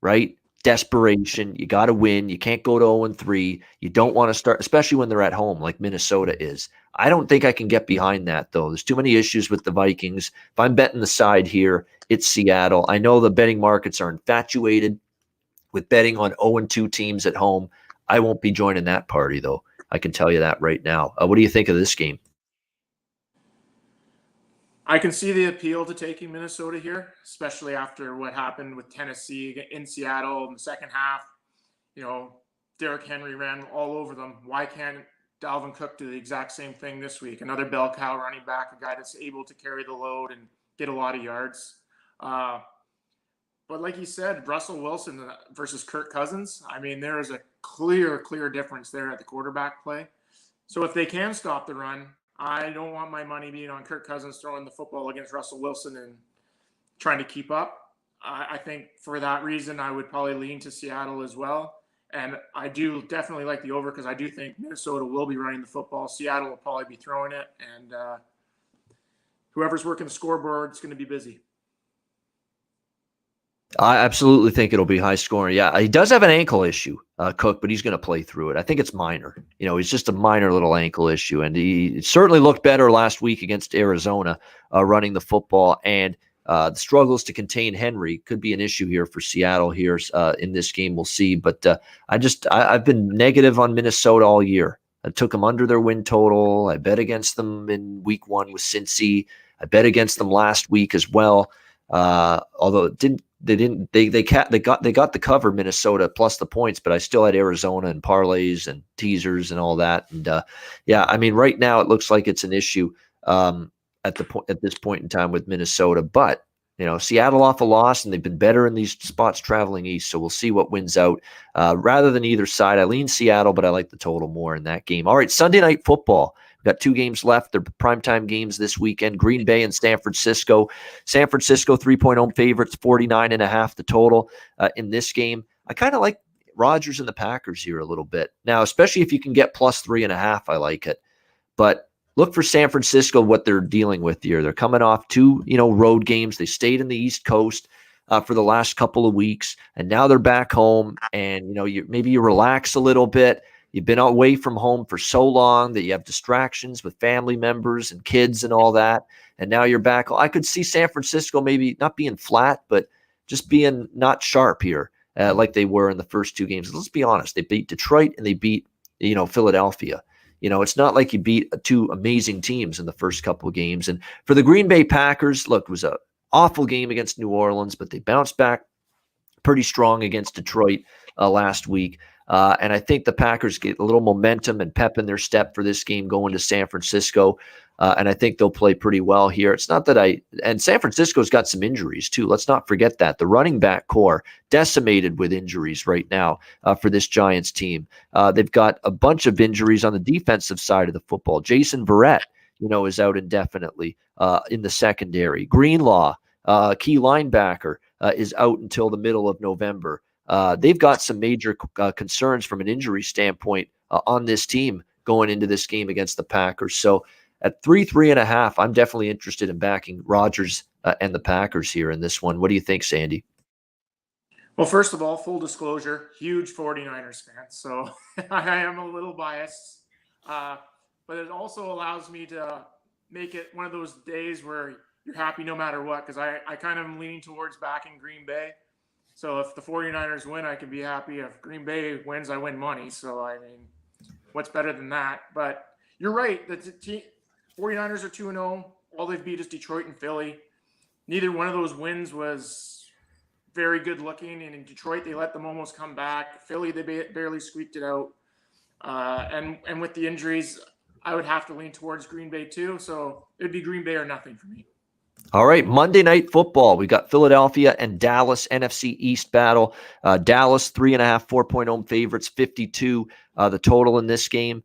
right? Desperation. You got to win. You can't go to 0-3. You don't want to start, especially when they're at home like Minnesota is. I don't think I can get behind that, though. There's too many issues with the Vikings. If I'm betting the side here, it's Seattle. I know the betting markets are infatuated with betting on 0-2 teams at home. I won't be joining that party, though. I can tell you that right now. What do you think of this game? I can see the appeal to taking Minnesota here, especially after what happened with Tennessee in Seattle in the second half. You know, Derrick Henry ran all over them. Why can't Dalvin Cook do the exact same thing this week? Another bell cow running back, a guy that's able to carry the load and get a lot of yards. But like you said, Russell Wilson versus Kirk Cousins, I mean, there is a clear difference there at the quarterback play. So if they can stop the run, I don't want my money being on Kirk Cousins throwing the football against Russell Wilson and trying to keep up. I think for that reason, I would probably lean to Seattle as well. And I do definitely like the over because I do think Minnesota will be running the football. Seattle will probably be throwing it. And whoever's working the scoreboard is going to be busy. I absolutely think it'll be high scoring. Yeah, he does have an ankle issue, Cook, but he's going to play through it. I think it's minor. You know, it's just a minor little ankle issue. And he certainly looked better last week against Arizona running the football. And the struggles to contain Henry could be an issue here for Seattle here in this game. We'll see. But I've been negative on Minnesota all year. I took them under their win total. I bet against them in week 1 with Cincy. I bet against them last week as well. Although it didn't. They got the cover, Minnesota, plus the points, but I still had Arizona and parlays and teasers and all that. And yeah, I mean, right now it looks like it's an issue at this point in time with Minnesota. But you know, Seattle off a loss, and they've been better in these spots traveling east. So we'll see what wins out. Rather than either side, I lean Seattle, but I like the total more in that game. All right, Sunday Night Football. Got 2 games left. They're primetime games this weekend. Green Bay and San Francisco. San Francisco 3-point home favorites, 49.5 the total in this game. I kind of like Rodgers and the Packers here a little bit. Now, especially if you can get plus 3.5, I like it. But look for San Francisco, what they're dealing with here. They're coming off 2, road games. They stayed in the East Coast for the last couple of weeks, and now they're back home. And, maybe you relax a little bit. You've been away from home for so long that you have distractions with family members and kids and all that. And now you're back. I could see San Francisco maybe not being flat, but just being not sharp here like they were in the first 2 games. Let's be honest. They beat Detroit and they beat, Philadelphia. It's not like you beat 2 amazing teams in the first couple of games. And for the Green Bay Packers, look, it was a awful game against New Orleans, but they bounced back pretty strong against Detroit last week. And I think the Packers get a little momentum and pep in their step for this game going to San Francisco. And I think they'll play pretty well here. It's not that and San Francisco's got some injuries too. Let's not forget that. The running back core decimated with injuries right now for this Giants team. They've got a bunch of injuries on the defensive side of the football. Jason Verrett, is out indefinitely in the secondary. Greenlaw, key linebacker, is out until the middle of November. They've got some major concerns from an injury standpoint on this team going into this game against the Packers. So at 3.5, I'm definitely interested in backing Rodgers and the Packers here in this one. What do you think, Sandy? Well, first of all, full disclosure, huge 49ers fan. So I am a little biased. But it also allows me to make it one of those days where you're happy no matter what, because I kind of am leaning towards backing Green Bay. So if the 49ers win, I can be happy. If Green Bay wins, I win money. So, I mean, what's better than that? But you're right. The 49ers are 2-0. All they've beat is Detroit and Philly. Neither one of those wins was very good looking. And in Detroit, they let them almost come back. Philly, they barely squeaked it out. And with the injuries, I would have to lean towards Green Bay too. So it'd be Green Bay or nothing for me. All right, Monday Night Football. We got Philadelphia and Dallas, NFC East battle. Dallas, 3.5, 4-point home favorites, 52 the total in this game.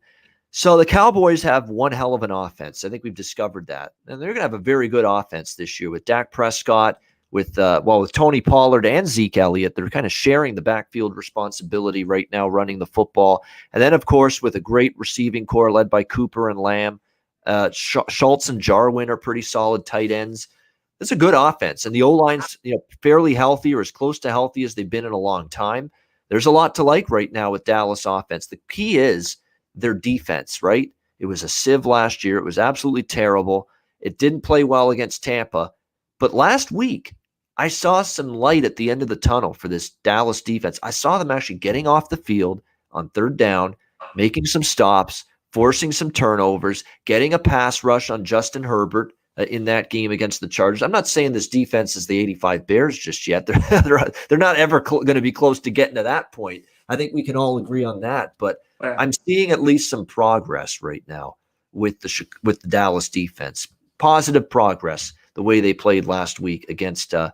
So the Cowboys have one hell of an offense. I think we've discovered that. And they're going to have a very good offense this year with Dak Prescott, with Tony Pollard and Zeke Elliott. They're kind of sharing the backfield responsibility right now, running the football. And then, of course, with a great receiving core led by Cooper and Lamb. Schultz and Jarwin are pretty solid tight ends. It's a good offense, and the O-line's fairly healthy, or as close to healthy as they've been in a long time. There's a lot to like right now with Dallas offense. The key is their defense, right? It was a sieve last year. It was absolutely terrible. It didn't play well against Tampa. But last week, I saw some light at the end of the tunnel for this Dallas defense. I saw them actually getting off the field on third down, making some stops, forcing some turnovers, getting a pass rush on Justin Herbert in that game against the Chargers. I'm not saying this defense is the 85 Bears just yet. They're not ever going to be close to getting to that point. I think we can all agree on that. But I'm seeing at least some progress right now with the Dallas defense. Positive progress the way they played last week against the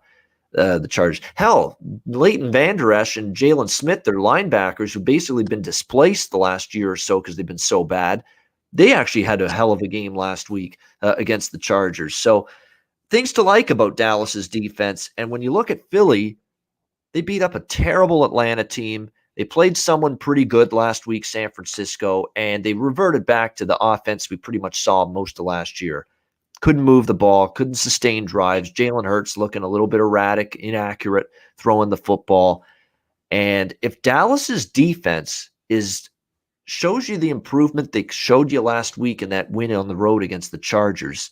Chargers. Hell, Leighton Vander Esch and Jalen Smith, their linebackers, who've basically been displaced the last year or so because they've been so bad, they actually had a hell of a game last week against the Chargers. So things to like about Dallas's defense. And when you look at Philly, they beat up a terrible Atlanta team. They played someone pretty good last week, San Francisco, and they reverted back to the offense we pretty much saw most of last year. Couldn't move the ball, couldn't sustain drives. Jalen Hurts looking a little bit erratic, inaccurate, throwing the football. And if Dallas's defense shows you the improvement they showed you last week in that win on the road against the Chargers,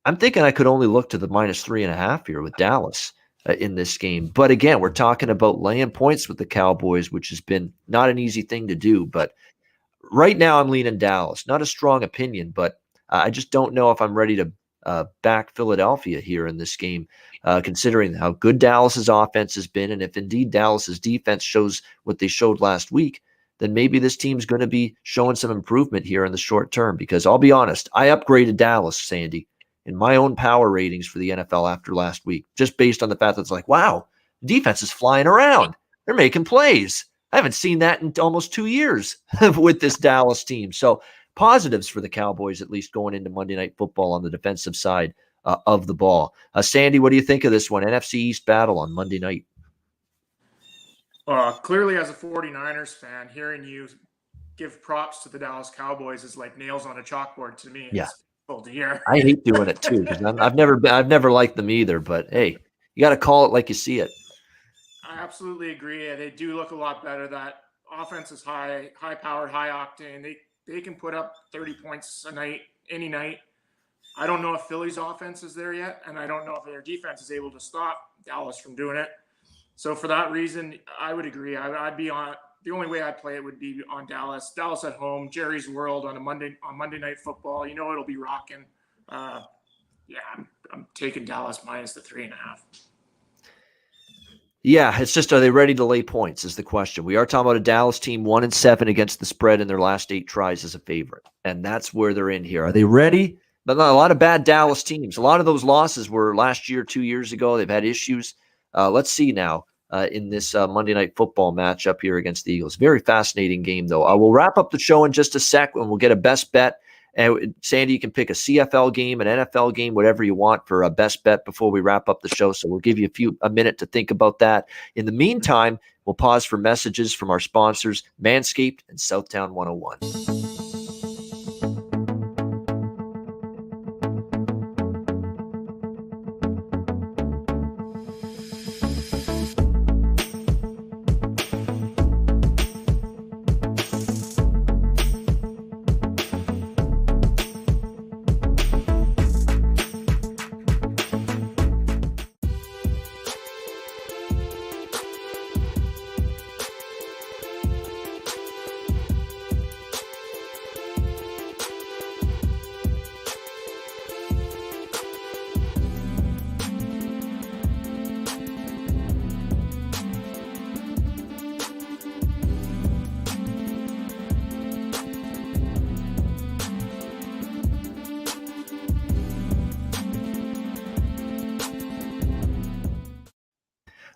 I'm thinking I could only look to the -3.5 here with Dallas in this game. But again, we're talking about laying points with the Cowboys, which has been not an easy thing to do. But right now I'm leaning Dallas. Not a strong opinion, but I just don't know if I'm ready to back Philadelphia here in this game, considering how good Dallas's offense has been. And if indeed Dallas's defense shows what they showed last week, then maybe this team's going to be showing some improvement here in the short term. Because I'll be honest, I upgraded Dallas, Sandy, in my own power ratings for the NFL after last week, just based on the fact that it's like, wow, the defense is flying around. They're making plays. I haven't seen that in almost 2 years with this Dallas team. So positives for the Cowboys, at least going into Monday Night Football on the defensive side of the ball. Sandy, what do you think of this one? NFC East battle on Monday night. Clearly, as a 49ers fan, hearing you give props to the Dallas Cowboys is like nails on a chalkboard to me. Yeah. It's cool to hear. I hate doing it too, because I've never liked them either. But hey, you got to call it like you see it. I absolutely agree. They do look a lot better. That offense is high powered, high octane. They can put up 30 points a night, any night. I don't know if Philly's offense is there yet, and I don't know if their defense is able to stop Dallas from doing it. So for that reason, I would agree. I'd be on the only way I'd play it would be on Dallas. Dallas at home, Jerry's World on Monday Night Football. It'll be rocking. I'm taking Dallas minus the 3.5. Yeah, it's just, are they ready to lay points is the question. We are talking about a Dallas team 1-7 against the spread in their last 8 tries as a favorite. And that's where they're in here. Are they ready? But a lot of bad Dallas teams. A lot of those losses were last year, 2 years ago. They've had issues. Let's see now in this Monday Night Football matchup here against the Eagles. Very fascinating game, though. We'll wrap up the show in just a sec, and we'll get a best bet. And Sandy, you can pick a CFL game, an NFL game, whatever you want for a best bet before we wrap up the show. So we'll give you a minute to think about that. In the meantime, we'll pause for messages from our sponsors, Manscaped and Southtown 101.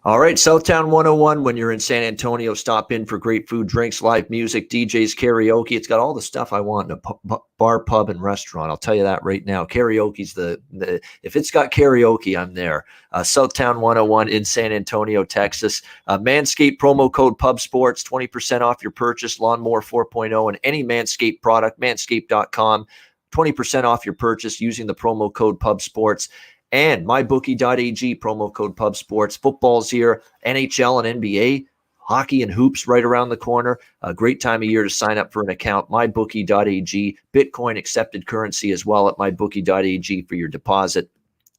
All right, Southtown 101, when you're in San Antonio, stop in for great food, drinks, live music, DJs, karaoke. It's got all the stuff I want in a bar, pub, and restaurant. I'll tell you that right now. Karaoke's the if it's got karaoke, I'm there. Southtown 101 in San Antonio, Texas. Manscaped promo code PubSports, 20% off your purchase, Lawnmower 4.0, and any Manscaped product, manscaped.com. 20% off your purchase using the promo code PubSports. And mybookie.ag, promo code PubSports. Football's here, NHL and NBA, hockey and hoops right around the corner. A great time of year to sign up for an account, mybookie.ag. Bitcoin accepted currency as well at mybookie.ag for your deposit.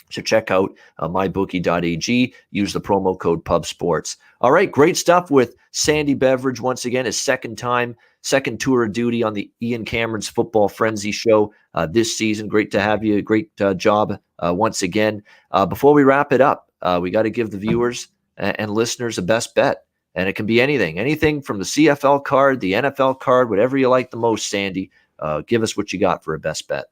So check out mybookie.ag. Use the promo code PubSports. All right, great stuff with Sandy Beveridge once again, his second tour of duty on the Ian Cameron's Football Frenzy show this season. Great to have you. Great job once again. Before we wrap it up, we got to give the viewers and listeners a best bet. And it can be anything from the CFL card, the NFL card, whatever you like the most, Sandy. Give us what you got for a best bet.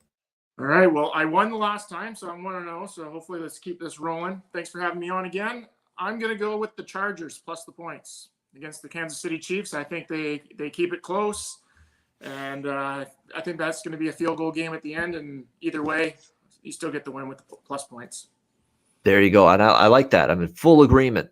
All right. Well, I won the last time, so I'm 1-0. So hopefully let's keep this rolling. Thanks for having me on again. I'm going to go with the Chargers plus the points against the Kansas City Chiefs. I think they keep it close. And I think that's going to be a field goal game at the end. And either way, you still get the win with the plus points. There you go. And I like that. I'm in full agreement,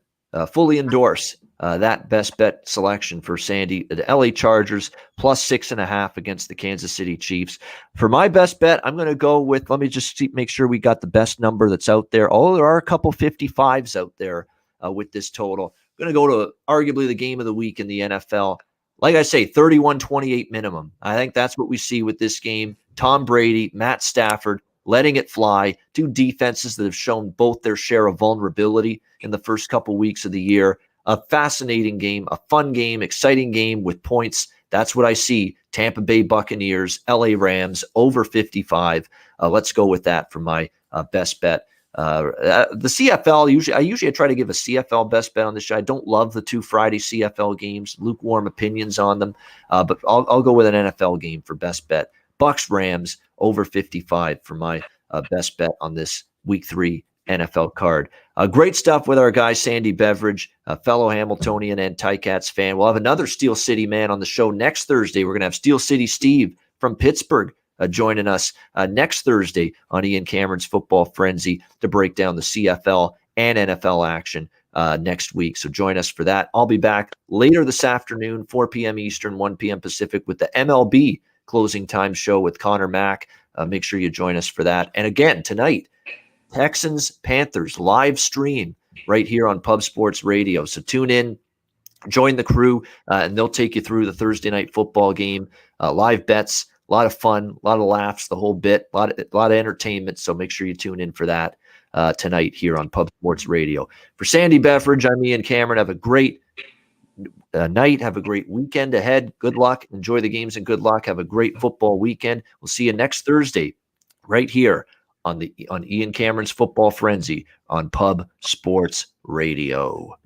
fully endorse that best bet selection for Sandy. The LA Chargers plus 6.5 against the Kansas City Chiefs. For my best bet, I'm going to go with, let me just make sure we got the best number that's out there. Oh, there are a couple 55s out there with this total. I'm going to go to arguably the game of the week in the NFL. Like I say, 31-28 minimum. I think that's what we see with this game. Tom Brady, Matt Stafford, letting it fly. Two defenses that have shown both their share of vulnerability in the first couple weeks of the year. A fascinating game, a fun game, exciting game with points. That's what I see. Tampa Bay Buccaneers, LA Rams, over 55. Let's go with that for my best bet. The CFL, I usually try to give a CFL best bet on this show. I don't love the 2 Friday CFL games, lukewarm opinions on them, but I'll go with an NFL game for best bet. Bucks Rams over 55 for my best bet on this week 3 NFL card. Great stuff with our guy Sandy Beveridge, a fellow Hamiltonian and Ticats fan. We'll have another Steel City man on the show next Thursday. We're going to have Steel City Steve from Pittsburgh joining us next Thursday on Ian Cameron's Football Frenzy to break down the CFL and NFL action next week. So join us for that. I'll be back later this afternoon, 4 p.m. Eastern, 1 p.m. Pacific, with the MLB closing time show with Connor Mack. Make sure you join us for that. And again, tonight, Texans, Panthers, live stream right here on Pub Sports Radio. So tune in, join the crew, and they'll take you through the Thursday night football game. Live bets, a lot of fun, a lot of laughs, the whole bit, a lot of entertainment. So make sure you tune in for that tonight here on Pub Sports Radio. For Sandy Beveridge, I'm Ian Cameron. Have a great night. Have a great weekend ahead. Good luck. Enjoy the games and good luck. Have a great football weekend. We'll see you next Thursday right here on Ian Cameron's Football Frenzy on Pub Sports Radio.